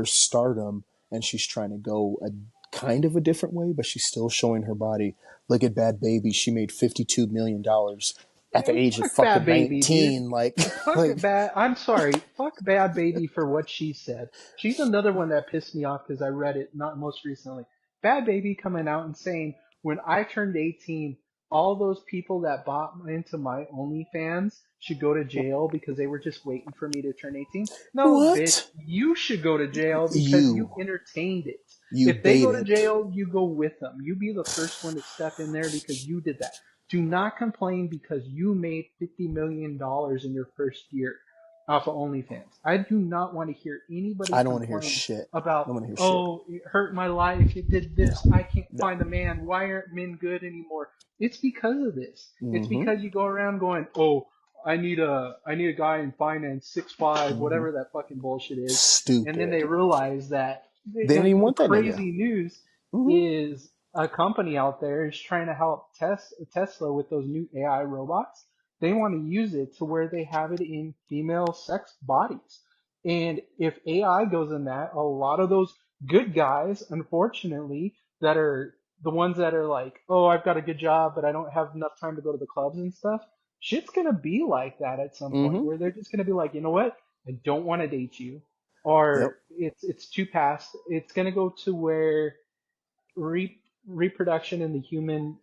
stardom, and she's trying to go a kind of a different way, but she's still showing her body. Look at Bad Baby. She made $52 million at the age of Fuck Bad fucking Baby, dude. 19. Like, Fuck like Bad. I'm sorry. Fuck Bad Baby for what she said. She's another one that pissed me off because I read it not most recently. Bad Baby coming out and saying, when I turned 18, all those people that bought into my OnlyFans should go to jail because they were just waiting for me to turn 18. No, bitch. what? You should go to jail because you You entertained it. you If they bait go to it. jail, you go with them. You be the first one to step in there because you did that. Do not complain because you made $50 million in your first year off of OnlyFans. I do not want to hear anybody I don't want to hear complain shit. I about, don't want to hear shit. oh, it hurt my life, it did this, I can't No. find a man, why aren't men good anymore? It's because of this. It's Mm-hmm. because you go around going, oh, I need a guy in finance, 6'5", Mm-hmm. whatever that fucking bullshit is, and then they Stupid. realize that, They don't and even the want that nigga. crazy news Mm-hmm. is a company out there is trying to help Tesla with those new AI robots. They want to use it to where they have it in female sex bodies. And if AI goes in that, a lot of those good guys, unfortunately, that are the ones that are like, oh, I've got a good job, but I don't have enough time to go to the clubs and stuff. Shit's gonna be like that at some point Mm-hmm. where they're just gonna be like, you know what? I don't want to date you, Yep. or it's too past. It's gonna go to where reproduction in the human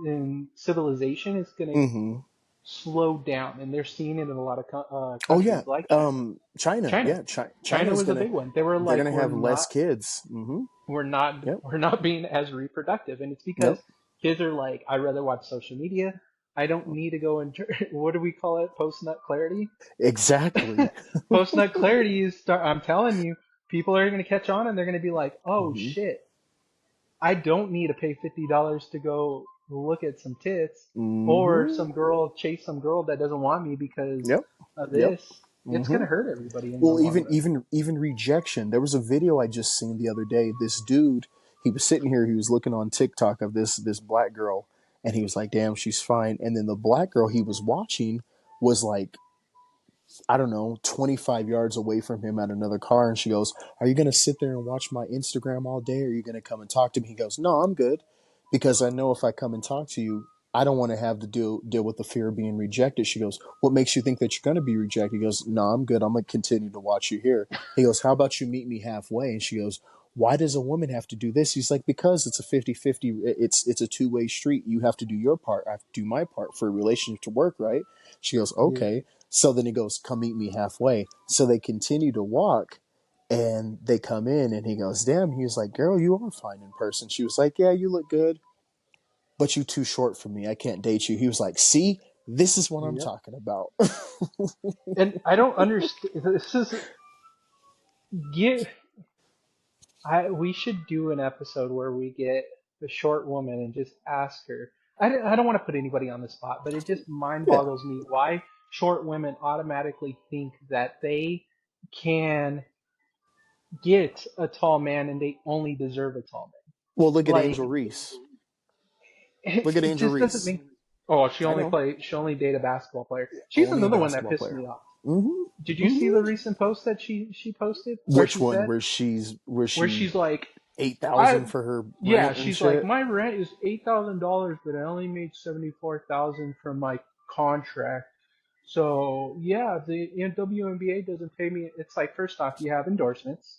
in civilization is going to Mm-hmm. slow down, and they're seeing it in a lot of Oh countries yeah. like China. China. China, Yeah. China China's was a gonna big one. They were they're like, gonna have less kids. Mm-hmm. we're not, Yep. we're not being as reproductive, and it's because Nope. kids are like, I rather watch social media. I don't need to go and what do we call it? Post nut clarity. Exactly. Post nut clarity is start. I'm telling you, people are going to catch on, and they're going to be like, oh Mm-hmm. shit, I don't need to pay $50 to go look at some tits or Mm-hmm. some girl chase some girl that doesn't want me because Yep. of Yep. this. It's Mm-hmm. gonna hurt everybody in the Well, long even run. even even rejection. There was a video I just seen the other day. This dude, he was sitting here. He was looking on TikTok of this black girl, and he was like, "Damn, she's fine." And then the black girl he was watching was like, I don't know, 25 yards away from him at another car. And she goes, are you going to sit there and watch my Instagram all day? Or are you going to come and talk to me? He goes, no, I'm good. Because I know if I come and talk to you, I don't want to have to deal with the fear of being rejected. She goes, what makes you think that you're going to be rejected? He goes, no, I'm good. I'm going to continue to watch you here. He goes, how about you meet me halfway? And she goes, why does a woman have to do this? He's like, because it's a 50-50. It's a two-way street. You have to do your part. I have to do my part for a relationship to work, right? She goes, Yeah. okay. So then he goes, come meet me halfway. So they continue to walk, and they come in, and he goes, damn. He was like, girl, you are fine in person. She was like, yeah, you look good, but you too short for me. I can't date you. He was like, see, this is what I'm Yep. talking about. And I don't understand. This is get. We should do an episode where we get the short woman and just ask her. I don't want to put anybody on the spot, but it just mind Yeah. boggles me why short women automatically think that they can get a tall man and they only deserve a tall man. Well, look at Like Angel Reese. Look at it Angel just doesn't Reese. make. Oh, I know. she only dated a basketball player. She's Only a another one that basketball pissed player. me off. Did Mm-hmm. you see the Mm-hmm. recent post that she posted where Which she one? said where Where she she's like, 8,000 I for her yeah, rent and she's like, shit? my rent is $8,000, but I only made 74,000 from my contract. So yeah, the WNBA doesn't pay me. It's like, first off, you have endorsements.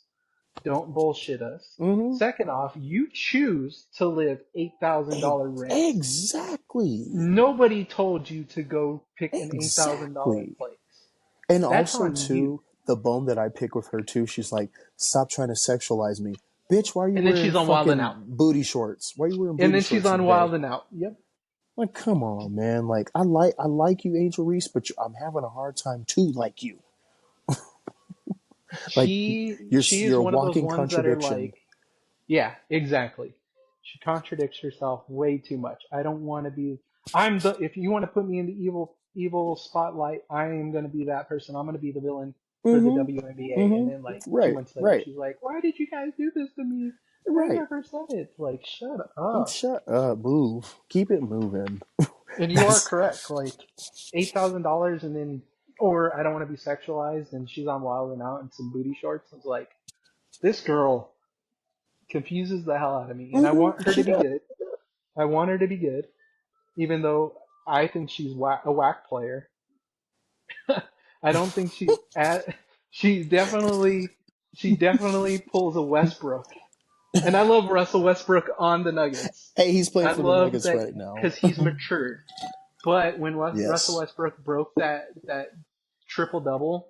Don't bullshit us. Mm-hmm. Second off, you choose to live $8,000 rents. Exactly. Nobody told you to go pick an $8,000 Exactly. place. And That's also on you. too, the bone that I pick with her too, she's like, stop trying to sexualize me. Bitch, why are you And then wearing she's on Wild and fucking Out. booty shorts? Why are you wearing And booty then she's shorts on today? Wild and Out. Yep. Like, come on, man. Like, I like you, Angel Reese, but I'm having a hard time too like you. Like, She is you're a one of those walking ones that are contradiction. like, yeah, exactly. She contradicts herself way too much. I don't want to be. I'm the. If you want to put me in the evil spotlight, I am going to be that person. I'm going to be the villain for the Mm-hmm. WNBA. And then like Mm-hmm. two Right. months later, Right. she's like, "Why did you guys do this to me? I Right. never said it." Like, shut up. Shut up. Move. Keep it moving. And you are That's correct. Like $8,000, and then, or I don't want to be sexualized, and she's on Wild and Out in some booty shorts. It's like, this girl confuses the hell out of me, and I want her she to be does. good. I want her to be good, even though I think she's a whack player. I don't think she definitely she definitely pulls a Westbrook, and I love Russell Westbrook on the Nuggets. Hey, he's playing I for the love Nuggets that right now. because he's matured. But when Russell Yes. Westbrook broke that triple double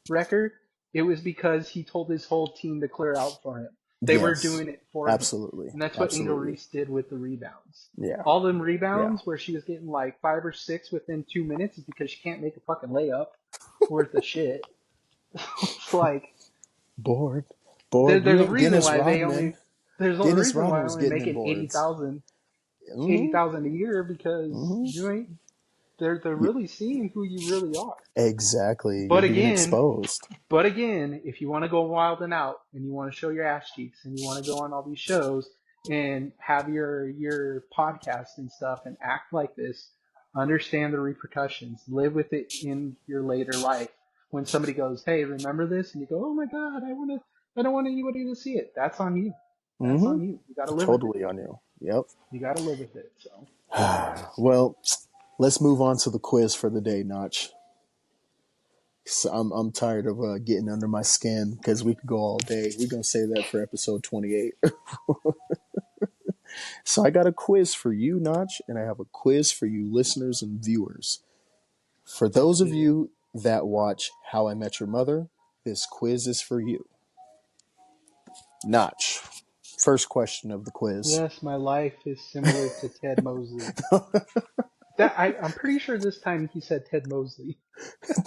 record, it was because he told his whole team to clear out for him. They were Yes. doing it for him. Absolutely. And that's what Angel Absolutely. Reese did with the rebounds. Yeah. All them Yeah. rebounds where she was getting like 5 or 6 within 2 minutes is because she can't make a fucking layup worth of shit. It's like Bored. Bored. You there's a ain't reason Dennis why they Rodman. only there's a Dennis reason why Rodman I was only getting make them it boards. eighty Mm-hmm. thousand a year because Mm-hmm. you ain't they're really seeing who you really are. Exactly. You're But being again, exposed. But again, if you want to go wild and out and you want to show your ass cheeks and you want to go on all these shows and have your podcast and stuff and act like this, understand the repercussions. Live with it in your later life. When somebody goes, "Hey, remember this?" and you go, "Oh my God, I don't want anybody to see it." That's on you. That's Mm-hmm. on you. You got to live with it. Totally on you. Yep. You got to live with it. So Well, let's move on to the quiz for the day, Notch. So I'm tired of getting under my skin because we could go all day. We're gonna save that for episode 28. So I got a quiz for you, Notch, and I have a quiz for you, listeners and viewers. For let's those of get it. you that watch How I Met Your Mother, this quiz is for you. Notch, first question of the quiz. Yes, my life is similar to Ted Mosley. That I'm pretty sure this time he said Ted Mosley.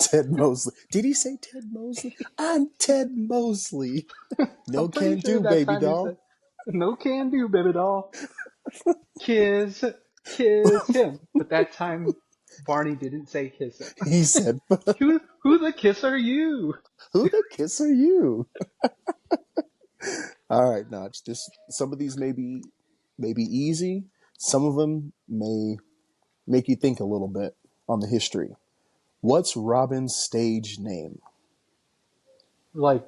Ted Mosley. Did he say Ted Mosley? I'm Ted Mosley. I'm No pretty can sure do, that baby time he said, doll. "No can do, baby doll. Kiss, kiss him." But that time Barney didn't say kiss him. He said, Who the kiss are you? "Who the kiss are you?" All right, Notch. This some of these may be easy. Some of them may make you think a little bit on the history. What's Robin's stage name? Like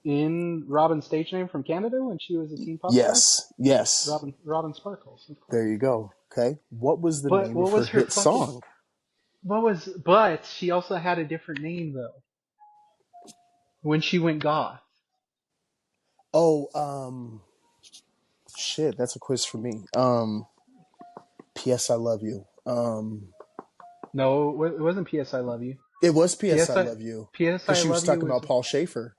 in Robin's stage name from Canada when she was a teen pop star? Yes, yes. Robin Sparkles, of There course. you go. Okay. What was the But name what of her was her hit fucking song? but she also had a different name though when she went goth. Oh, shit. That's a quiz for me. P.S. I love you. No, it wasn't PS I Love You. It was P.S. I PS I love you PS because I she was Love You talking was about Paul Schaefer.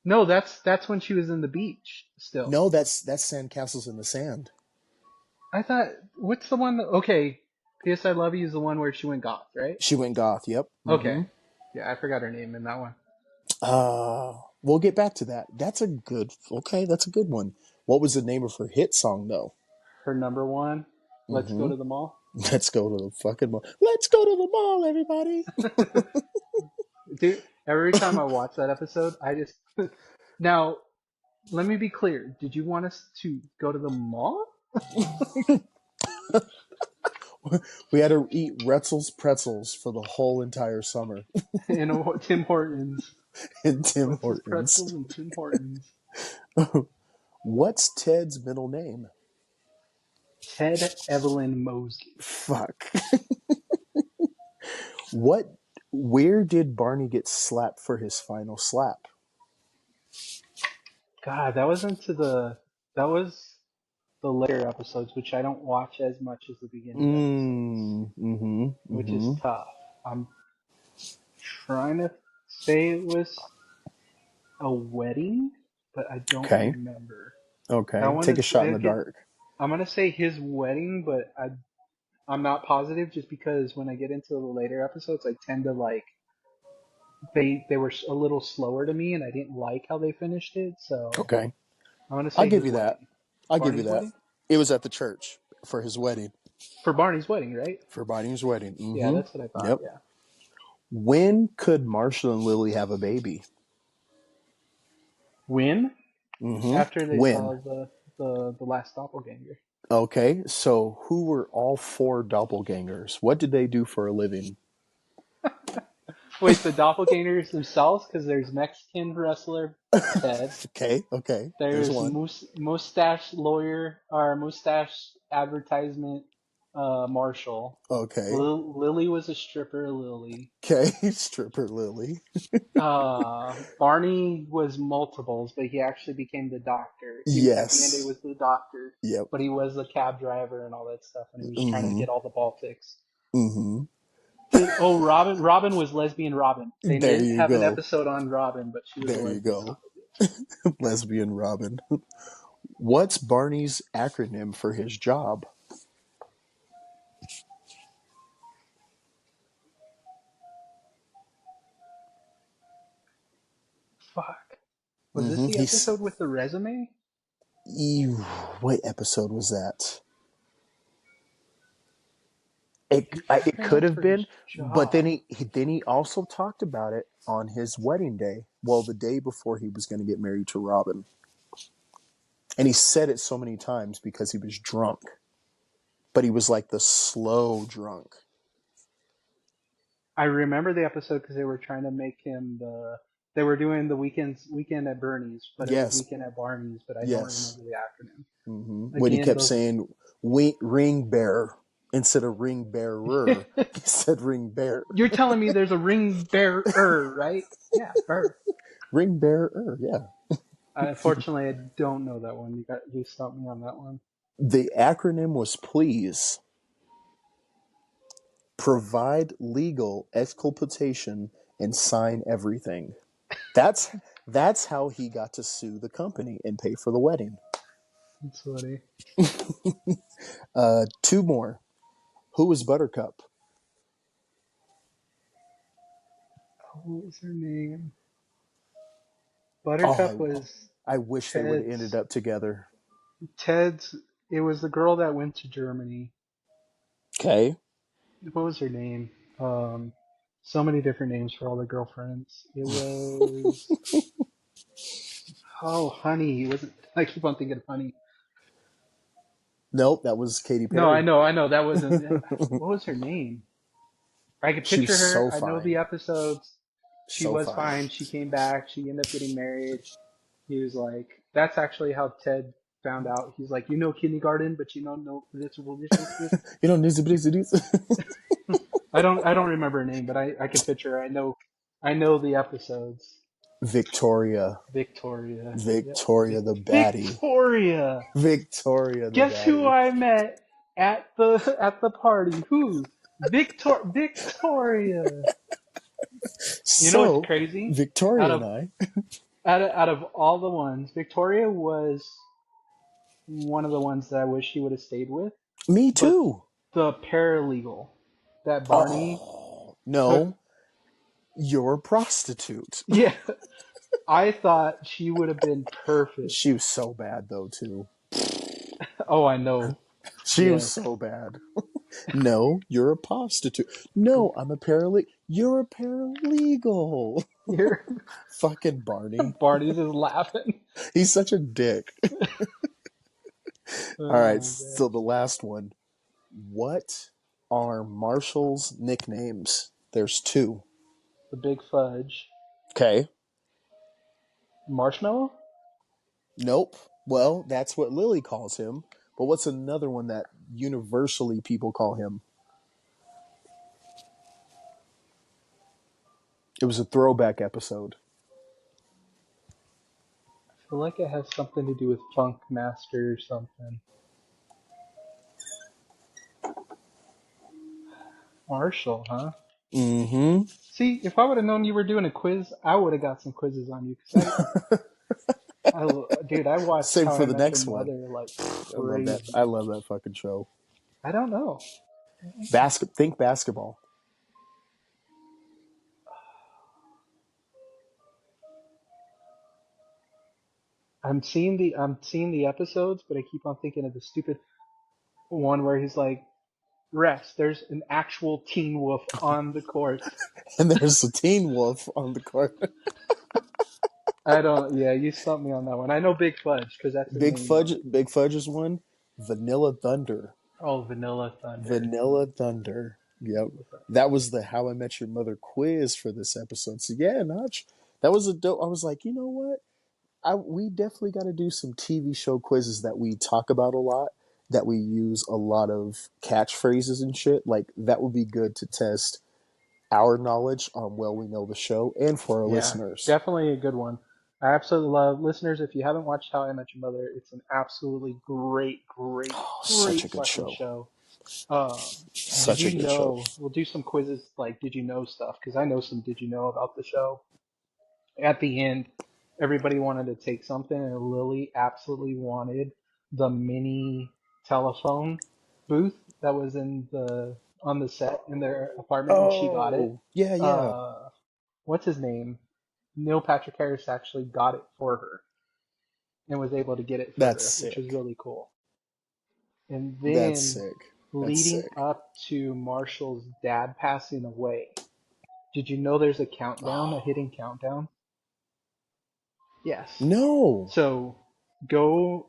no, that's when she was in the beach still. No, that's Sandcastles in the Sand. I thought what's the one that, okay, PS I Love You is the one where she went goth, right? She went goth. Yep. Okay. Mm-hmm. Yeah, I forgot her name in that one. We'll get back to that. That's a good. Okay, that's a good one. What was the name of her hit song though? Her number one, Let's Go Mm-hmm. to the Mall. Let's go to the fucking mall. Let's go to the mall, everybody. Dude, every time I watch that episode, I just now let me be clear. Did you want us to go to the mall? We had to eat Retzel's pretzels for the whole entire summer In Tim Hortons. in Tim What's his Hortons. pretzels and Tim Hortons? What's Ted's middle name? Ted Evelyn Mosley. Fuck. What? Where did Barney get slapped for his final slap? God, that was into the that was the later episodes, which I don't watch as much as the beginning episodes, Mm-hmm. which is Mm-hmm. tough. I'm trying to say it was a wedding, but I don't Okay. remember. I Okay. want Take a to shot in the again. dark. I'm gonna say his wedding, but I'm not positive just because when I get into the later episodes, I tend to like they were a little slower to me, and I didn't like how they finished it. So Okay. I'm gonna I'll say give his you that. wedding, I'll give you Barney's that. wedding, It was at the church for his wedding. for Barney's wedding, right? For Barney's wedding. Yeah, Mm-hmm. that's what I thought. Yep. Yeah. When could Marshall and Lily have a baby? When? Mm-hmm. After they When? saw the last doppelganger. Okay. So who were all four doppelgangers? What did they do for a living? Wait, the doppelgangers themselves? Because there's Mexican wrestler Ted. Okay. Okay. There's There's one. mustache lawyer or mustache advertisement Marshall. Okay. Lily was a stripper. Lily. Okay. Stripper Lily. Barney was multiples, but he actually became the doctor. He at the end he Yes. was the doctor, Yep. but he was the cab driver and all that stuff, and he was trying to Mm-hmm. get all the ball fixed. Mm-hmm. Oh, Robin. Robin was lesbian Robin. They There didn't you have an go. episode on Robin, but she was a There you lesbian son go. of a bitch. Lesbian Robin. What's Barney's acronym for his job? Fuck. Was this Mm-hmm. the episode with the resume? What episode was that? The It could acronym have for his been, but then job. he also talked about it on his wedding day. Well, the day before he was going to get married to Robin, and he said it so many times because he was drunk, but he was like the slow drunk. I remember the episode because they were trying to make him the. They were doing the weekend at Bernie's, but it was Yes, weekend at Barney's. But I don't yes. remember the acronym. When he Again, kept those. saying ring bearer instead of ring bearer, he said ring bear. You're telling me there's a ring bearer, right? Yeah, bear. Ring bearer, yeah. Unfortunately, I don't know that one. You stumped me on that one. The acronym was please provide legal exculpation and sign everything. That's that's how he got to sue the company and pay for the wedding. That's funny. Two more. Who was Buttercup? What was her name? Oh, Buttercup was I wish they would have ended Ted's. up together. Ted's. It was the girl that went to Germany. Okay. What was her name? So many different names for all the girlfriends. It was. Oh, Honey. It wasn't. I keep on thinking of Honey. Nope, that was Katy No, Perry. I know. That wasn't. What was her name? I could She was picture her. so I know the fine. episodes. She So was fine. fine. She came back. She ended up getting married. He was like, that's actually how Ted found out. He's like, you know kindergarten, but you don't know this this. You know, Niz. I don't remember her name, but I can picture her. I know the episodes. Victoria. Victoria. Yep. Victoria the baddie. Victoria. Victoria the Guess who baddie. I met at the party? Who? Victoria. You know what's So, crazy? Out Victoria and of I, out of all the ones, Victoria was one of the ones that I wish she would have stayed with. me But too. the paralegal that Barney Oh, took, no, you're a prostitute. yeah, I thought she would have been perfect. She was so bad, though, too. Oh, I know. She was Yes. so bad. No, you're a prostitute. No, I'm a paralegal. You're a paralegal. You're Fucking Barney. Barney's just laughing. He's such a dick. All Oh right, my so gosh. the last one. What are Marshall's nicknames? There's two. The Big Fudge. Okay. Marshmallow? Nope. Well, that's what Lily calls him. But what's another one that universally people call him? It was a throwback episode. I feel like it has something to do with Funk Master or something. Marshall, huh? Mm-hmm. See, if I would have known you were doing a quiz, I would have got some quizzes on you. Dude, I watched Same How for I the Met Your next one. Mother like I love that. I crazy. love that fucking show. I don't know. Think basketball. I'm seeing the episodes, but I keep on thinking of the stupid one where he's like, "Rest. There's an actual Teen Wolf on the court." And there's a Teen Wolf on the court. I don't. Yeah, you stumped me on that one. I know Big Fudge because that's his main one. Big Fudge is one. Vanilla Thunder. Oh, Vanilla Thunder. Vanilla Thunder. Yep. Vanilla Thunder. That was the How I Met Your Mother quiz for this episode. So yeah, Notch. That was a dope. I was like, you know what? We definitely got to do some TV show quizzes that we talk about a lot, that we use a lot of catchphrases and shit. Like that would be good to test our knowledge on well we know the show and for our Yeah, listeners. definitely a good one. I absolutely love listeners. If you haven't watched How I Met Your Mother, it's an absolutely great, great, Oh, such a great good fucking show. show. Uh, did Such a you good show. know? We'll do some quizzes like did you know stuff because I know some did you know about the show. At the end, everybody wanted to take something, and Lily absolutely wanted the mini telephone booth that was in the on the set in their apartment, and she got it. Oh, yeah, yeah. Uh, what's his name? Neil Patrick Harris actually got it for her and was able to get it for That's her, which was sick. really cool. And That's then sick. That's leading sick. up to Marshall's dad passing away, did you know there's a countdown, a Oh, hidden countdown? Yes. no. So go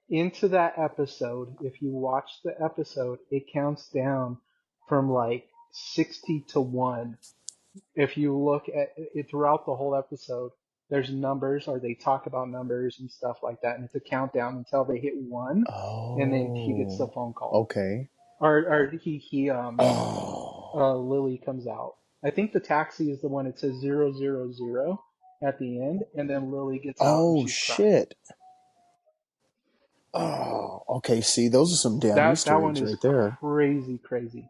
into that episode. If you watch the episode, it counts down from like 60 to 1. If you look at it throughout the whole episode, there's numbers or they talk about numbers and stuff like that, and it's a countdown until they hit 1, and then he gets the Oh, phone call, okay. or Oh, Lily comes out. I think the taxi is the one. It says 000 at the end, and then Lily gets out and oh she's crying. shit. Oh, okay. See, those are some damn That Easter one eggs is right there. crazy, crazy.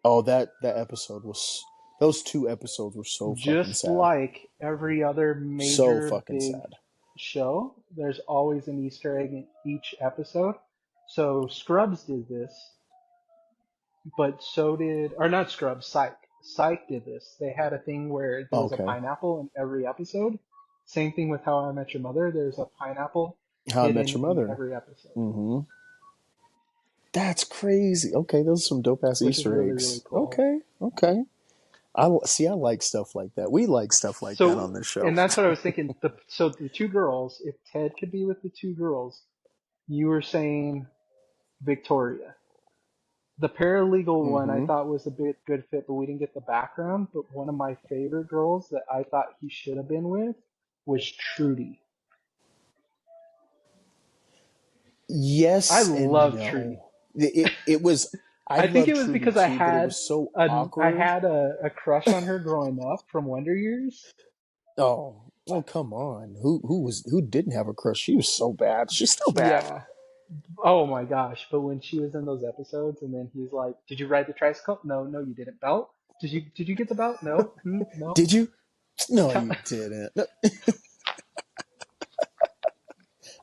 Oh, that episode was. Those two episodes were so fucking Just sad. like every other So major fucking big sad. show, there's always an Easter egg in each episode. So Scrubs did this, but so did, or not Scrubs, Psych. Psych did this. They had a thing where there was a Okay. pineapple in every episode. Same thing with How I Met Your Mother. There's a pineapple How I Met hidden Your in Mother. every episode, Mm-hmm. That's crazy. Okay, those are some dope ass which is Easter really, really eggs. cool. Okay, okay. I see. I like stuff like that. We like stuff like that on So, this show. and that's what I was thinking. So the two girls, if Ted could be with the two girls, you were saying Victoria. The paralegal one I Mm-hmm. thought was a bit good fit, but we didn't get the background. But one of my favorite girls that I thought he should have been with was Trudy. I Yes and love Trudy. no. It was. I I think love it was Trudy because I too, but it had was so I awkward. had a crush on her growing up from Wonder Years. Oh, come on. Who didn't have a crush? She was so bad. She's still bad. Yeah. Oh my gosh. But when she was in those episodes and then he's like, "Did you ride the tricycle?" No, no, you didn't. Belt? Did you get the belt? No. No. Did you? No, Tell- you didn't. No,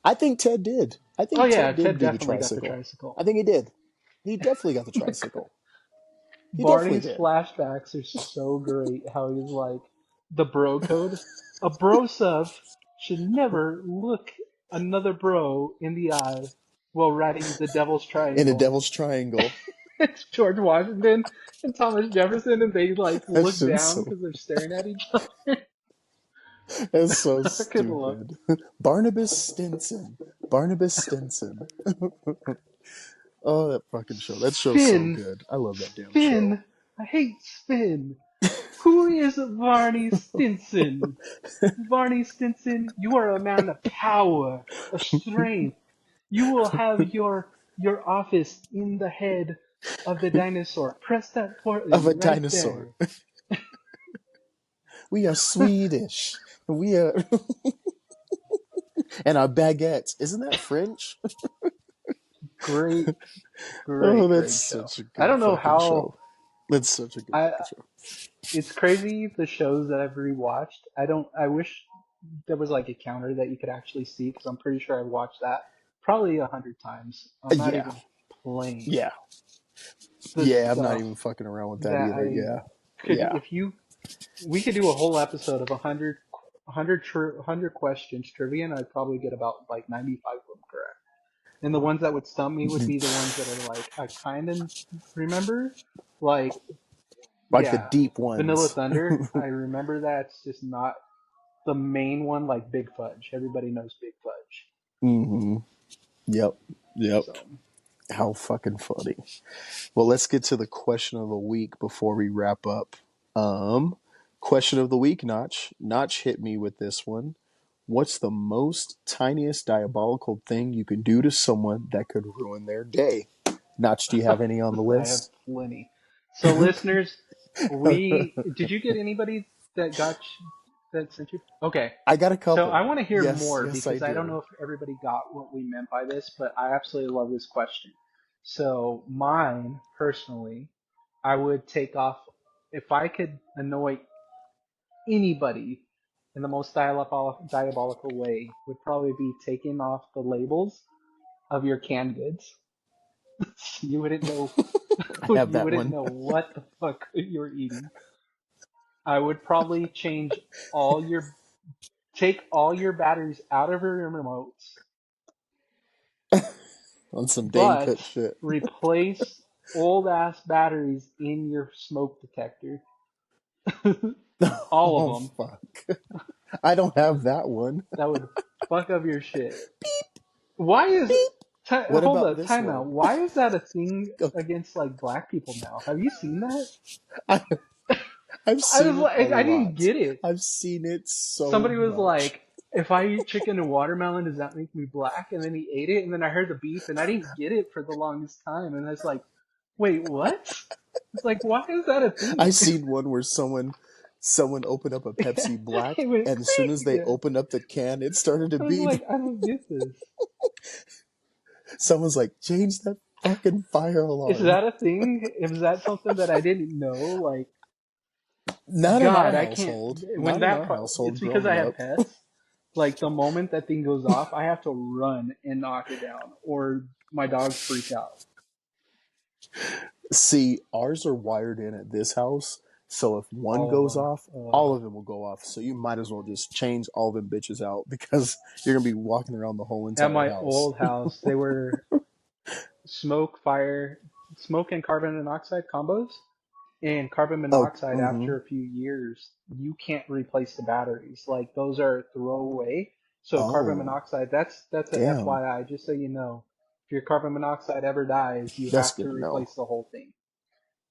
I think Ted did. I Oh think yeah, Ted Ted did do the definitely got the tricycle. tricycle. I think he did. He definitely got the tricycle. He definitely Barney's did. flashbacks are so great. How he's like, the bro code. A bro sub should never look another bro in the eye while riding the Devil's In a Triangle. Devil's Triangle. It's George Washington and Thomas Jefferson, and they like That look shit's down so because they're staring at each other. that's so I could love stupid. Barnabas Stinson. Barnabas Stinson. Oh, that fucking show. That show's so Finn. good. I love that damn show. Finn. I hate Finn. Who is Varney Stinson? Varney Stinson, you are a man of power, of strength. You will have your office in the head of the dinosaur. Press that Of a button right dinosaur. there. We are Swedish. We are and our baguettes. Isn't that French? Great, Oh, great, that's great show. such a I good don't know fucking how show. That's such a good I. fucking show. It's crazy the shows that I've rewatched. I don't. I wish there was like a counter that you could actually see because I'm pretty sure I watched that probably 100 times. I'm not Yeah. even playing Yeah. the Yeah, I'm not stuff even fucking around with that that either. I Yeah. could. Yeah. If you, we could do a whole episode of 100 questions trivia, and I'd probably get about like 95 of them correct. And the ones that would stump me would be the ones that are like I kind of remember, like Like the yeah, deep Vanilla ones. Thunder. I remember that. It's just not the main one like Big Fudge. Everybody knows Big Fudge. Mm-hmm. Yep. Yep. So How fucking funny. Well, let's get to the question of the week before we wrap up. Question of the week, Notch. Notch hit me with this one. What's the most tiniest diabolical thing you can do to someone that could ruin their day? Notch, do you have any on the I have list? plenty. So listeners, we did you get anybody that that sent you? Okay. I got a So I couple. want to hear Yes, more yes, I because I don't did. know if everybody got what we meant by this, but I absolutely love this question. So mine personally, I would take off if I could annoy anybody in the most diabolical way would probably be taking off the labels of your canned goods. You wouldn't know I have you that wouldn't one. know what the fuck you're eating. I would probably change all your take all your batteries out of your remotes, On some Dane but Cook shit. replace old ass batteries in your smoke detector. All of Oh, them. fuck. I don't have that one. That would fuck up your shit. Why is What hold about up, this time out. one? Why is that a thing Okay. against like black people now? Have you seen that? I, I've I was seen it a like, I didn't lot. get it. I've seen it so Somebody was much. like, if I eat chicken and watermelon, does that make me black? And then he ate it, and then I heard the beep, and I didn't get it for the longest time. And I was like, wait, what? It's like, why is that a I thing? seen one where someone opened up a Pepsi Black, It went, and as soon as they yeah. opened up the can, it started to I was beep. like, I don't get this. Someone's like, "Change that fucking fire Is alarm." that a thing? Is that something that I didn't know? Like, Not in our God, I can't. household. When Not in that our part, it's household. because I Growing have up, pets. Like the moment that thing goes off, I have to run and knock it down, or my dogs freak out. see, ours are wired in at this house, so if one All of goes them. off, all of them will go off. So you might as well just change all them bitches out because you're gonna be walking around the whole At entire my house. old house, they were smoke, fire, smoke and carbon monoxide combos. And carbon Oh, monoxide, mm-hmm. after a few years, you can't replace the batteries. Like those are throwaway. So carbon Oh, monoxide, that's a damn. FYI, just so you know. If your carbon monoxide ever dies, you That's have to good to know. replace the whole thing.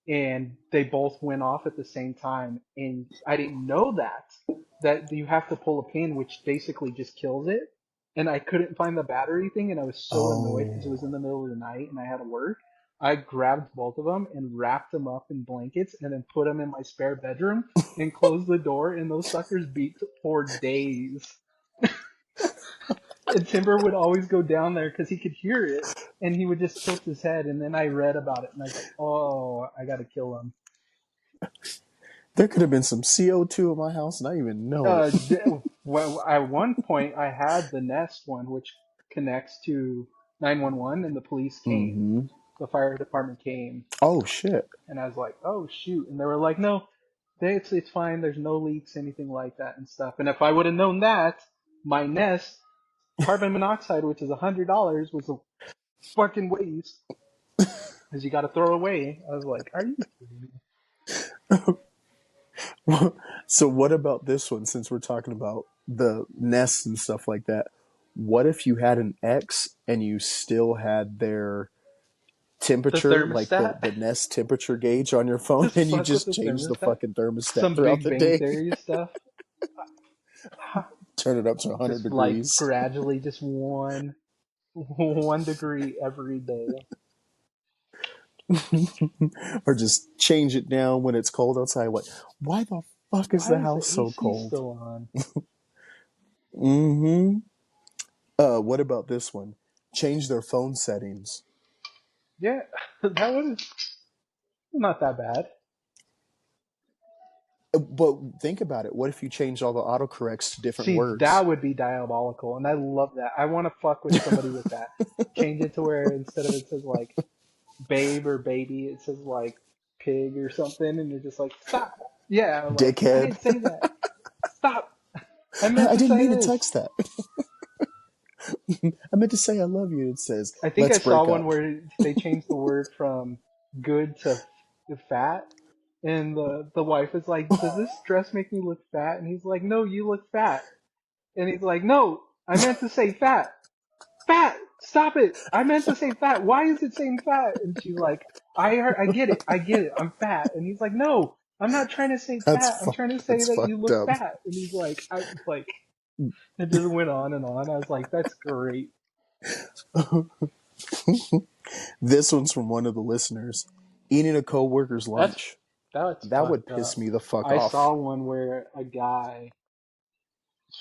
And they both went off at the same time. And I didn't know that you have to pull a pin, which basically just kills it. And I couldn't find the battery thing, and I was so annoyed because it Oh, was in the middle of the night and I had to work. I grabbed both of them and wrapped them up in blankets and then put them in my spare bedroom and closed the door, and those suckers beeped for days. And Timber would always go down there because he could hear it, and he would just tilt his head. And then I read about it, and I was like, "Oh, I gotta kill him." there could have been some CO2 in my house, and I didn't even know it. Well, at one point, I had the Nest one, which connects to 911, and the police came. Mm-hmm. The fire department came, Oh shit. and I was like, "Oh shoot!" And they were like, "No, it's fine. There's no leaks, anything like that, and stuff." And if I would have known that, my Nest carbon monoxide, which is $100, was a fucking waste. because you got to throw away. I was like, are you kidding me? So what about this one? Since we're talking about the nests and stuff like that, what if you had an ex and you still had their The temperature, like thermostat. the Nest temperature gauge on your phone, Just and you fuck with just the change the thermostat. fucking thermostat Some throughout Big the Bang day? Theory stuff. Turn it up to 100 Just like degrees. gradually, just one degree every day. Or just change it down when it's cold outside. What? Why the fuck is Why the is the house so AC cold? still on? Mm-hmm. What about this one? Change their phone settings. Yeah, that was not that bad. But think about it. What if you change all the autocorrects to different See, that words? would be diabolical, and I love that. I want to fuck with somebody with that. Change it to where instead of it says like babe or baby, it says like pig or something, and you're just like, stop. Yeah, I'm like, I Dickhead. didn't say that. Stop. I meant I to didn't say mean to this. text that. I meant to say I love you. It says, I think I let's saw break one up. where they changed the word from good to fat, and the wife is like, "Does this dress make me look fat?" And he's like, "No, you look fat." And he's like, "No, I meant to say fat. Fat. Stop it. I meant to say fat. Why is it saying fat?" And she's like, I get it. I get it. I'm fat." And he's like, "No, I'm not trying to say fat. I'm trying to say That's that you fucked look up. fat." And he's like, I like. It just went on and on. I was like, "That's great." This one's from one of the listeners. Eating a coworker's That's lunch. That's That would fucked piss up. me the fuck I off. saw one where a guy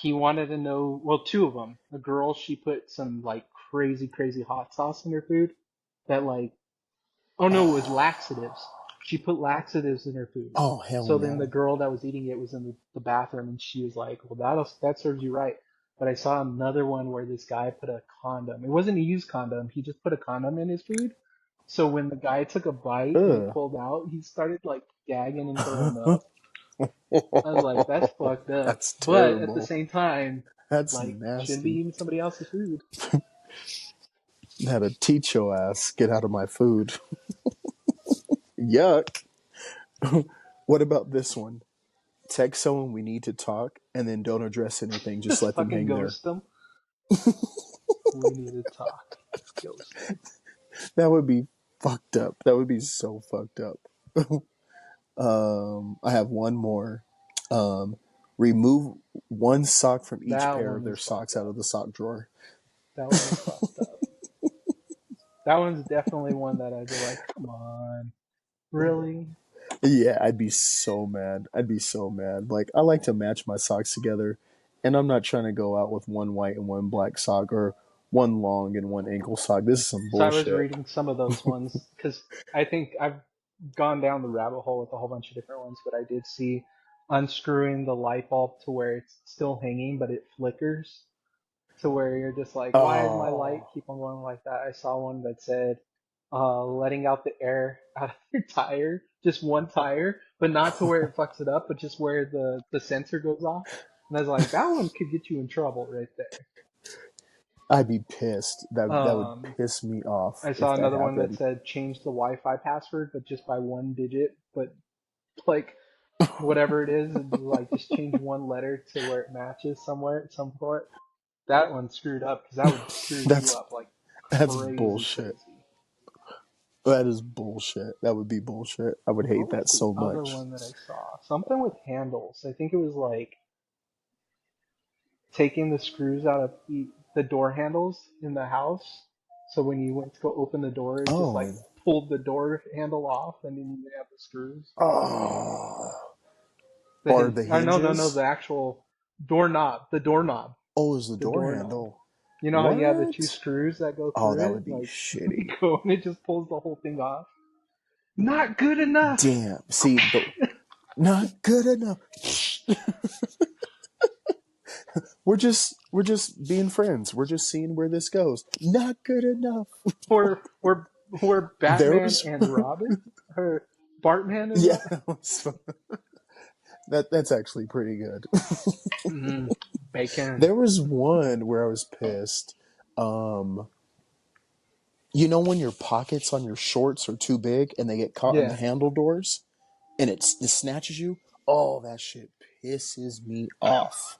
he wanted to know, well, two of them. A girl, she put some like crazy hot sauce in her food that like, oh no, it was laxatives. She put laxatives in her food. Oh, hell So then the no. girl that was eating it was in the bathroom, and she was like, well, that serves you right. But I saw another one where this guy put a condom. It wasn't a used condom. He just put a condom in his food. So when the guy took a bite and he Ugh. pulled out, he started like gagging and throwing up. I was like, that's fucked up. That's But at the terrible. same time, That's like, shouldn't be nasty. eating somebody else's food. Had to teach your ass, get out of my food. Yuck. What about this one? Text someone we need to talk and then don't address anything, just Just let them fucking hang there. ghost them. We need to talk. Ghost them. That would be fucked up. That would be so fucked up. I have one more. Um, remove one sock from each That pair of one their is fucked socks out up. of the sock drawer. That one is fucked up. That one's definitely one that I'd be like, come on. Really? Yeah, I'd be so mad. I'd be so mad. Like, I like to match my socks together, and I'm not trying to go out with one white and one black sock or one long and one ankle sock. This is some So I was bullshit. reading some of those ones because I think I've gone down the rabbit hole with a whole bunch of different ones, but I did see unscrewing the light bulb to where it's still hanging, but it flickers to where you're just like, why is my light Oh. keep on going like that? I saw one that said, letting out the air out of your tire, just one tire, but not to where it fucks it up, but just where the sensor goes off. And I was like, that one could get you in trouble right there. I'd be pissed. That would Um, piss me off I if saw that another one that happened. said change the Wi-Fi password, but just by one digit, but like whatever it is, like just change one letter to where it matches somewhere at some point. That one screwed up because that would screw you that's up like that's crazy, bullshit. crazy. That is bullshit. That would be bullshit. I would What hate was that the so other much. one that I saw? Something with handles. I think it was like taking the screws out of the door handles in the house. So when you went to go open the door, it just like Oh. pulled the door handle off, and then you have the screws. Oh. The Or hinge. the No, hinges? the actual doorknob. The doorknob. Oh, is the The door doorknob. handle. You know how you have the two What? screws that go Oh, through that it? would be Like, they shitty. go and it just pulls the whole thing off. Not good enough! Damn. See, the not good enough. We're just being friends. We're just seeing where this goes. Not good enough. We're There Batman was and Robin? Or Bartman and yeah, Robin? that's actually pretty good. Bacon. There was one where I was pissed. Um You know when your pockets on your shorts are too big and they get caught in the Yeah, handle doors and it snatches you? Oh, that shit pisses me off.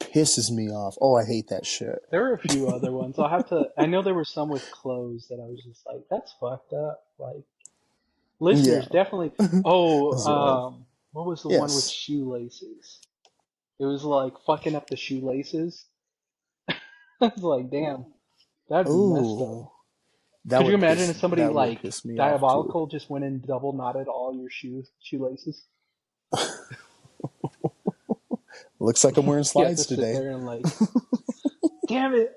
Pisses me off. Oh, I hate that shit. there were a few other ones. I'll have to. I know there were some with clothes that I was just like, that's fucked up. Like Yeah. listeners, definitely. Oh, As well. what was the one with Yes. shoelaces? It was like fucking up the shoelaces. I was like, damn, that'd be messed up. Oh, Could you imagine if somebody that would like piss me off too. Diabolical just went and double knotted all your shoelaces? Looks like I'm wearing You have to slides sit today. there and like, damn it.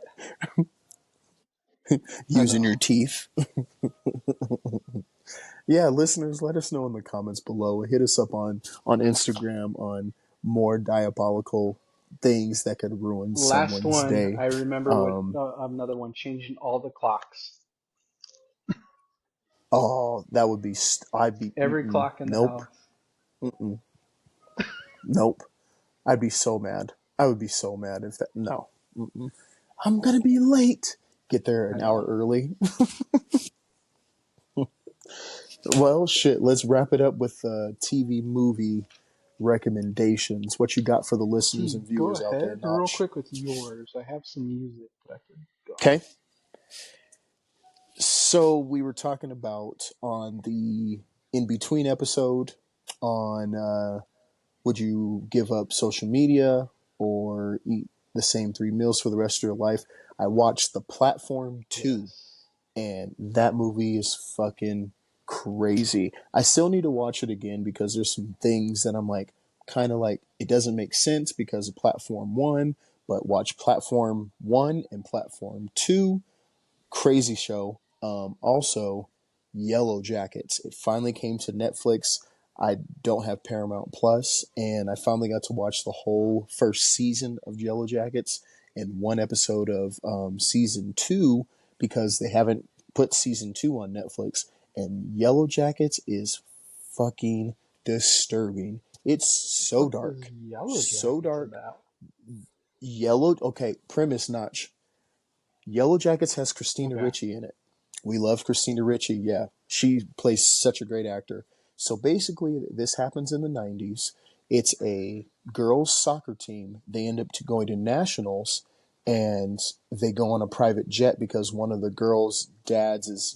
I Using your know. teeth. Yeah, listeners, let us know in the comments below. Hit us up on Instagram on more diabolical things that could ruin Last someone's one, day. I remember what Um, another one, changing all the clocks. oh, that would be. I'd be. Every clock in the Nope. house. Mm-mm, nope. I'd be so mad. I would be so mad if that. No. Mm-mm. I'm gonna be late. Get there I an hour know. early. Well, shit. Let's wrap it up with TV movie recommendations. What you got for the listeners and Go viewers out there, ahead real Notch? quick with yours. I have some music that I could go. Okay. So we were talking about on the in between episode on would you give up social media or eat the same three meals for the rest of your life? I watched The Platform 2, Yes. and that movie is fucking crazy. I still need to watch it again because there's some things that I'm like, kind of like, it doesn't make sense because of Platform 1, but watch Platform 1 and Platform 2. Crazy show. Also, Yellow Jackets. It finally came to Netflix. I don't have Paramount Plus, and I finally got to watch the whole first season of Yellow Jackets and one episode of season two because they haven't put season two on Netflix. And Yellow Jackets is fucking disturbing. It's so What is dark. Yellow So Jackets dark. about? Yellow. Okay, premise notch. Yellow Jackets has Christina Okay. Ricci in it. We love Christina Ricci. Yeah, she plays such a great actor. So basically, this happens in the 90s. It's a girls' soccer team. They end up going to nationals, and they go on a private jet because one of the girls' dads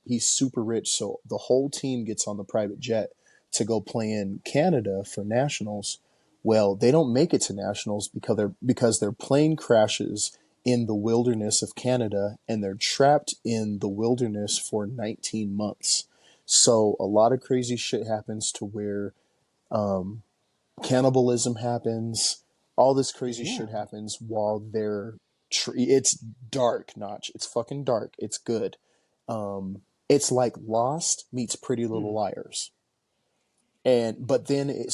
he's super rich. So the whole team gets on the private jet to go play in Canada for nationals. Well, they don't make it to nationals because their plane crashes in the wilderness of Canada and they're trapped in the wilderness for 19 months. So a lot of crazy shit happens to where um, cannibalism happens. All this crazy shit Damn. happens while they're. It's dark, Notch. It's fucking dark. It's good. It's like Lost meets Pretty Hmm. Little Liars, and but then it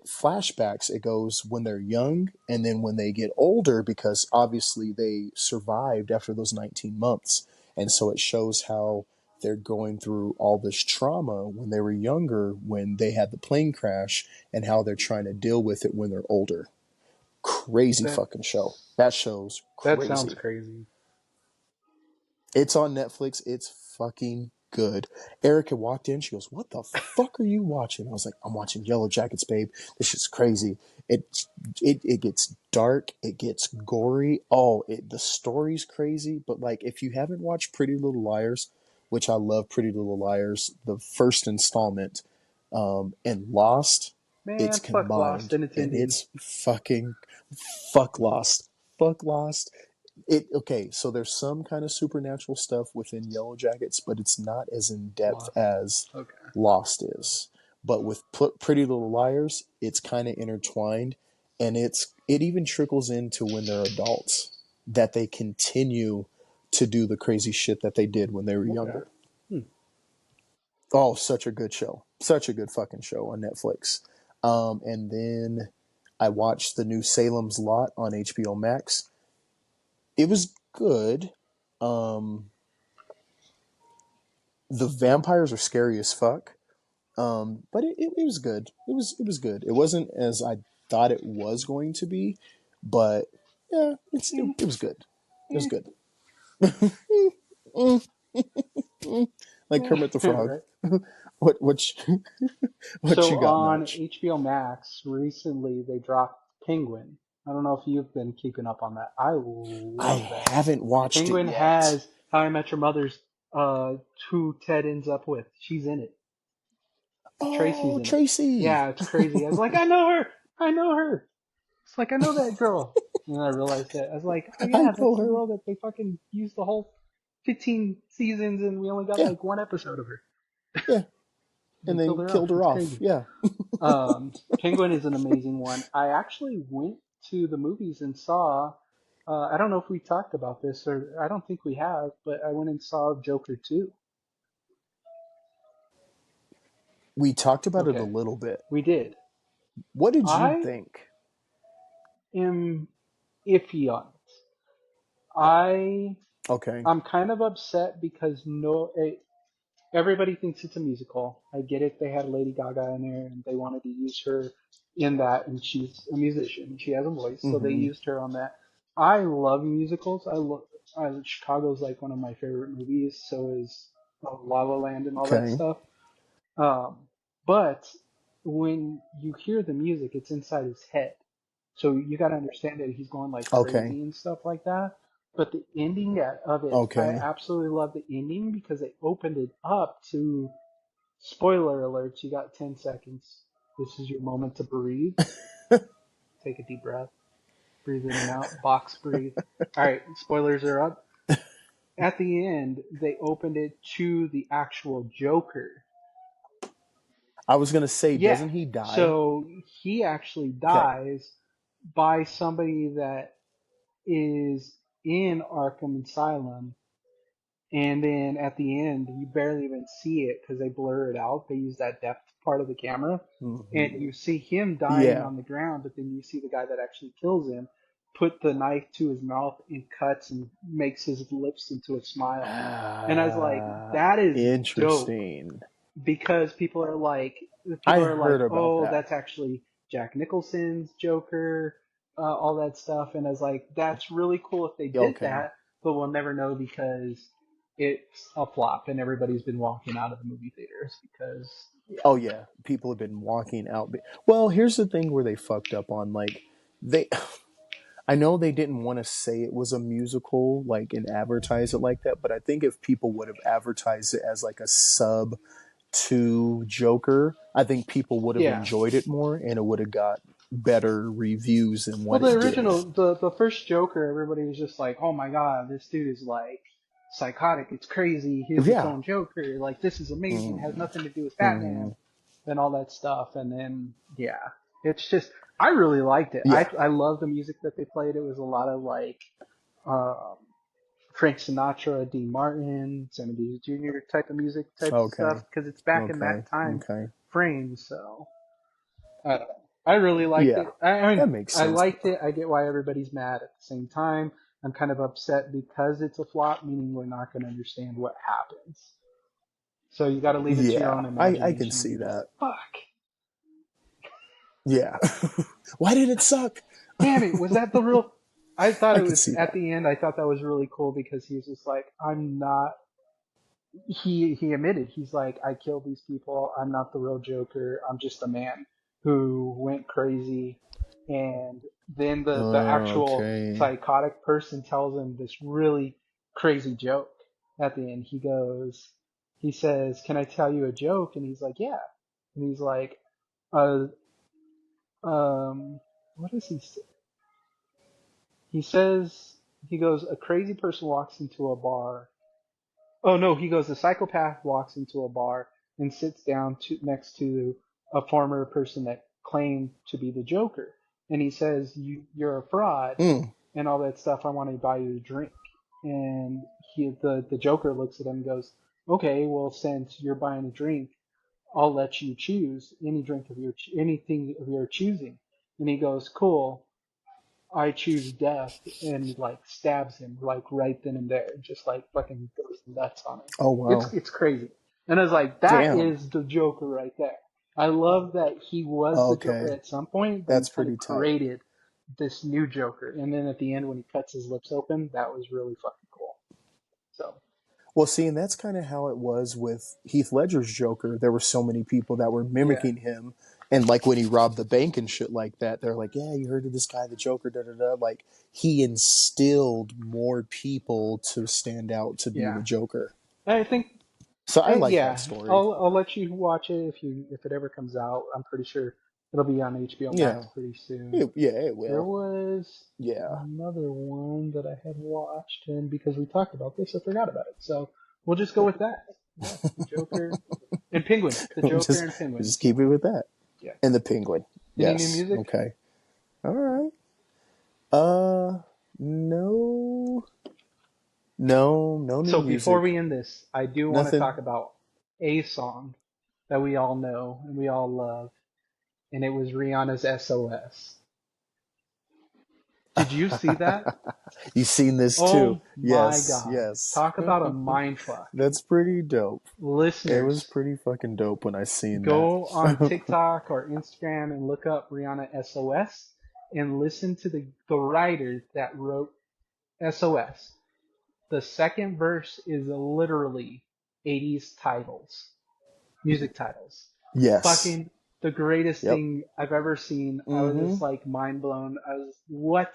flashbacks. It goes when they're young and then when they get older because obviously they survived after those 19 months, and so it shows how they're going through all this trauma when they were younger when they had the plane crash and how they're trying to deal with it when they're older. Crazy That fucking show. That show's that sounds crazy. crazy. It's on Netflix. It's fucking good. Erica walked in. She goes, "What the fuck are you watching?" I was like, "I'm watching Yellow Jackets, babe. This shit's crazy. It it gets dark. It gets gory. Oh, the story's crazy. But like, if you haven't watched Pretty Little Liars, which I love, Pretty Little Liars, the first installment, and Lost, it's Man, fuck Lost combined, and its and ending. it's fucking fuck Lost. Fuck Lost. It okay, so there's some kind of supernatural stuff within Yellow Jackets, but it's not as in depth Lost. as Okay. Lost is. But with Pretty Little Liars, it's kind of intertwined, and it even trickles into when they're adults that they continue to do the crazy shit that they did when they were Okay. younger. Hmm. Oh, such a good show, such a good fucking show on Netflix. And then I watched the new Salem's Lot on HBO Max. It was good. Um, the vampires are scary as fuck. But it was good. It was good. It wasn't as I thought it was going to be, but yeah, Hmm. it was good. It was Eh. good. Mm, mm. Like Kermit the Frog. Right. What what you, what you So got, on Notch? HBO Max recently they dropped Penguin. I don't know if you've been keeping up on that. I I love that. haven't watched it Penguin yet. has How I Met Your Mother's who Ted ends up with. She's in it. Tracy's Oh, in it. Tracy. Yeah, it's crazy. I was like, I know her. I know her. It's like I know that girl. And then I realized that I was like, oh I yeah, know that's the her. girl that they fucking used the whole 15 seasons and we only got Yeah, like one episode of her. yeah. They And killed then her off. killed her It's off. crazy. Yeah. Penguin is an amazing one. I actually went to the movies and saw. I don't know if we talked about this, or I don't think we have, but I went and saw Joker 2. We talked about it a Okay, little bit. we did. What did you I think? am iffy on it. I Okay. I'm kind of upset because everybody thinks it's a musical. I get it. They had Lady Gaga in there and they wanted to use her in that, and she's a musician. She has a voice, so they Mm-hmm. used her on that. I love musicals. Chicago's like one of my favorite movies. So is La La Land and all that Okay. stuff. Um, but when you hear the music, it's inside his head. So you got to understand that he's going like Okay. crazy and stuff like that. But the ending of it, I Okay. absolutely love the ending because they opened it up to spoiler alerts. You got 10 seconds. This is your moment to breathe. Take a deep breath. Breathe in and out. Box breathe. All right, spoilers are up. At the end, they opened it to the actual Joker. I was gonna say, Yeah. doesn't he die? So he actually Okay. dies by somebody that is in Arkham Asylum, and then at the end you barely even see it because they blur it out. They use that depth part of the camera, Mm-hmm. and you see him dying Yeah. on the ground, but then you see the guy that actually kills him put the knife to his mouth and cuts and makes his lips into a smile. And I was like, that is dope Interesting. because people I are like, heard about oh, that. that's actually Jack Nicholson's Joker, all that stuff, and I was like, that's really cool if they did Okay. that, but we'll never know because it's a flop and everybody's been walking out of the movie theaters because yeah, Oh yeah, people have been walking out. Well, here's the thing where they fucked up on they. I know they didn't want to say it was a musical, like and advertise it like that, but I think if people would have advertised it as like a sub to Joker, I think people would have yeah. enjoyed it more, and it would have got better reviews than Well, what the it did. original, the first Joker, everybody was just like, "Oh my God, this dude is like psychotic. It's crazy. He's its Yeah. own Joker. Like this is amazing. It has Mm-hmm. nothing to do with Mm-hmm. Batman and all that stuff." And then yeah, it's just I really liked it. Yeah. I love the music that they played. It was a lot of like um, Frank Sinatra, Dean Martin, Sammy Davis Jr. type of music type stuff Okay. because it's back in Okay. that time Okay. frame. So. I don't know. I really liked Yeah. it. I mean, That makes I sense. liked it. I get why everybody's mad at the same time. I'm kind of upset because it's a flop, meaning we're not going to understand what happens. So you got to leave it to your Yeah. own I can imagination and see be like, that. fuck. Yeah. Why did it suck? Damn it. Was that the real? I thought I it could was see at that. the end. I thought that was really cool because he was just like, I'm not he admitted he's like I killed these people. I'm not the real Joker. I'm just a man who went crazy. And then the actual Okay. psychotic person tells him this really crazy joke at the end. He says, "Can I tell you a joke?" And he's like, "Yeah." And he's like, uh, what does he say? He says, he goes, a crazy person walks into a bar. Oh no, he goes, the psychopath walks into a bar and sits down next to a former person that claimed to be the Joker. And he says, you're a fraud Mm. and all that stuff. I want to buy you a drink. And the Joker looks at him and goes, okay, well, since you're buying a drink, I'll let you choose anything of your choosing. And he goes, cool. I choose death, and like stabs him like right then and there, just like fucking goes nuts on him. Oh It's wow. it's crazy. And I was like, that Damn. is the Joker right there. I love that he was the Joker Okay. at some point, but he That's kind of pretty tight. created this new Joker. And then at the end when he cuts his lips open, that was really fucking cool. So Well, see, and that's kind of how it was with Heath Ledger's Joker. There were so many people that were Yeah, mimicking him, and like when he robbed the bank and shit like that, they're like, "Yeah, you heard of this guy, the Joker?" Da da da. Like he instilled more people to stand out to be yeah. the Joker. I think, So I like that yeah, story. I'll let you watch it if it ever comes out. I'm pretty sure it'll be on HBO Yeah, Max pretty soon. yeah, it There will. was Yeah, another one that I had watched, and because we talked about this, I forgot about it. So we'll just go with that. Yeah, the Joker and Penguin. The Joker just and Penguin. just keep it with that. Yeah. And the Penguin. Any new Yes. music? Okay. All right. No, no new So before music. we end this, I do want to talk Nothing. about a song that we all know and we all love, and it was Rihanna's SOS. Did you see that? You've seen this too. Oh my Yes, God. yes. Talk about a mind fuck. That's pretty dope. It was Listeners, pretty fucking dope when I seen that. go on TikTok or Instagram and look up Rihanna SOS and listen to the writer that wrote SOS. The second verse is literally 80s titles, music titles. Yes. Fucking the greatest Yep. thing I've ever seen. I was Mm-hmm. just like mind blown. I was, what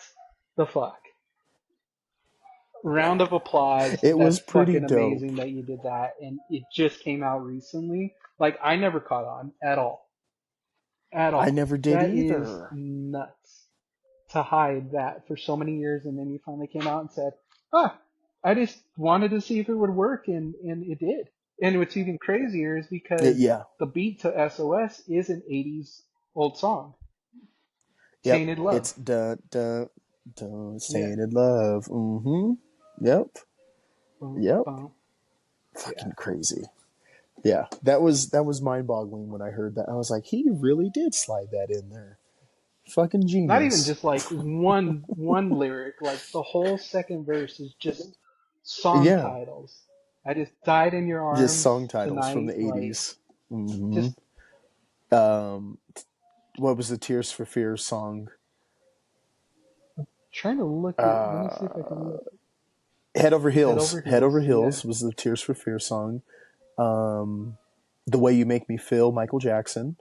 the fuck? Round of applause. It That's was pretty fucking dope. amazing that you did that. And it just came out recently. Like, I never caught on at all. At I all. never did That is either. nuts to hide that for so many years. And then you finally came out and said, ah, I just wanted to see if it would work. And it did. And what's even crazier is because Yeah. the beat to SOS is an 80s old song. Yep. Tainted Love. It's dun dun dun Yeah. tainted love. Mm-hmm. Yep. Boom, Yep. boom. Yeah. Fucking crazy. Yeah. That was mind boggling when I heard that. I was like, he really did slide that in there. Fucking Not even genius. just like one lyric, like the whole second verse is just song Yeah. titles. I just died in your Just song arms titles from tonight, the like 80s. Mm-hmm. just Um, what was the Tears for Fears song? trying to look it. Let me see if I can Uh, look it. Head Over Head Heels. over Head Over heels, yeah. Heels was the Tears for Fears song. Um, the Way You Make Me Feel, Michael Jackson.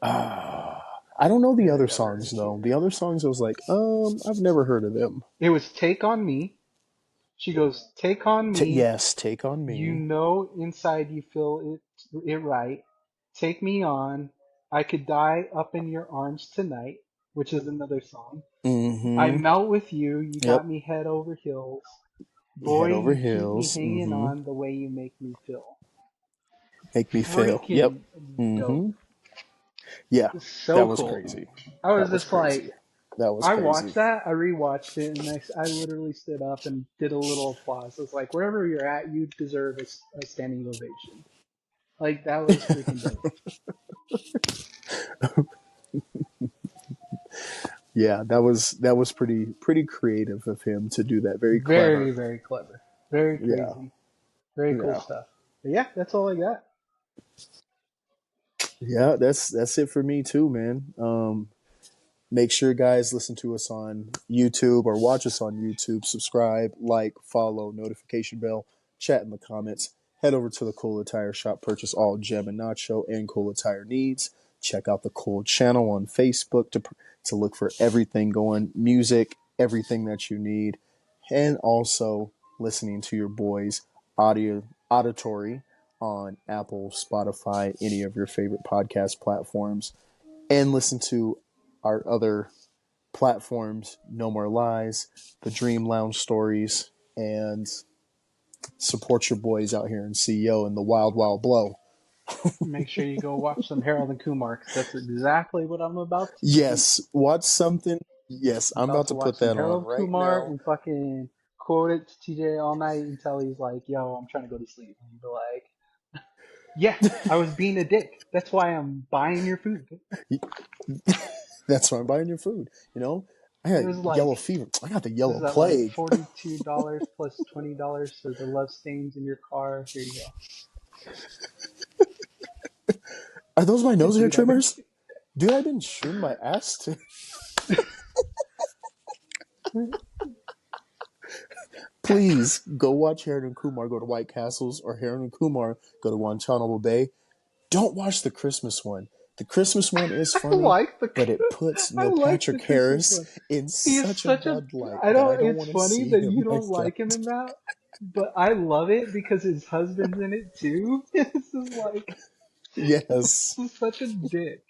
I don't know the Head other over songs though. The heels. other songs I was like, I've never heard of them. It was Take on Me. She goes, Take on me. Yes, Take on You Me. know inside you feel it right. Take me on. I could die up in your arms tonight, which is another song. I Mm-hmm. melt with you. You Yep. got me head over heels. Boy, Head Over you keep me Heels. hanging Mm-hmm. on the way you make me feel. Make Me Feel. Yep. Freaking dope. Mm-hmm. Yeah, So that was cool. crazy. I was That was just crazy. like, That was I crazy. watched that, I rewatched it, and I literally stood up and did a little applause. I was like, wherever you're at, you deserve a standing ovation. Like, that was freaking dope. Yeah, that was pretty creative of him to do that. Very Very, clever. very clever. Very Yeah. crazy. Very cool Yeah. stuff. But yeah, that's all I got. Yeah, that's it for me too, man. Make sure guys listen to us on YouTube or watch us on YouTube. Subscribe, like, follow, notification bell, chat in the comments. Head over to the Cool Attire Shop, purchase all Gem and Nacho and Cool Attire needs. Check out the Cool channel on Facebook to look for everything going, music, everything that you need, and also listening to your boys auditory on Apple, Spotify, any of your favorite podcast platforms, and listen to our other platforms, No More Lies, the Dream Lounge Stories, and support your boys out here in CEO and the Wild Wild Blow. Make sure you go watch some Harold and Kumar because that's exactly what I'm about to do. Yes, watch something. Yes, I'm I'm about about to to watch put some that on Harold right Kumar now. and fucking quote it to TJ all night until he's like, "Yo, I'm trying to go to sleep." And be like, "Yeah, I was being a dick. That's why I'm buying your food." That's why I'm buying your food. You know, I It got was yellow like, fever. I got the what is yellow that, like plague. $42 plus $20 for the love stains in your car? Here you Are those my go, nose hair dude. I've been trimmers? Dude, I've been trimming my ass to please go watch Harold and Kumar go to White Castles, or Harold and Kumar go to Guantanamo Bay. Don't watch the Christmas one. The Christmas one is I funny, like the but it puts I Neil like the Patrick Christmas Harris one. in He is such a such a bad light I that I don't don't it's want to funny see that you him don't again. like him in that, but I love it because his husband's in it too. This is like Yes, he's such a dick.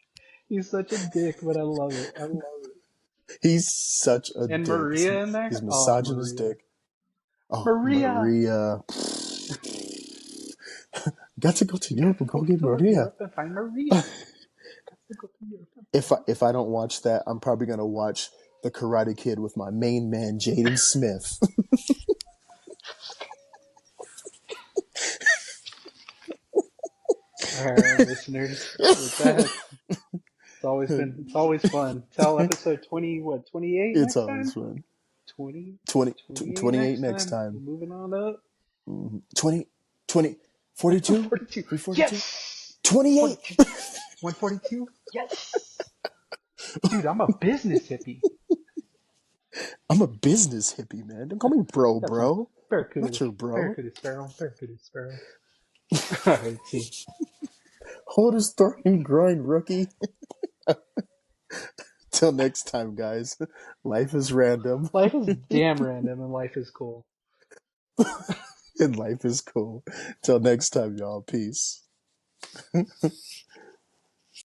He's such a dick, but I love it. I love it. he's such a And dick. Maria in He's there? Oh, misogynist Maria. dick. Oh, Maria! Maria. Got to go to Gotta Europe and go go get to Maria. Europe and find Maria. Gotta go to Europe and find If I don't watch that, I'm probably gonna watch The Karate Kid with my main man Jaden Smith. Maria. Alright, listeners. With that, it's always fun. Tell episode 20, what, 28 It's next always time? fun. 20, 20, 28 28 next next time. time. We're moving on up. 20, 20, 42, 42. 342, Yes! 28. 42. 142? Yes! Dude, I'm a business hippie. I'm a business hippie, man. Don't call me bro, That's my bro. Barracuda. Not your bro. Barracuda Sparrow. Barracuda Sparrow. Alright, team. Hold his throwing groin, rookie. Till next time, guys. Life is random Life is damn random and life is cool. and life is cool. Till next time, y'all. Peace.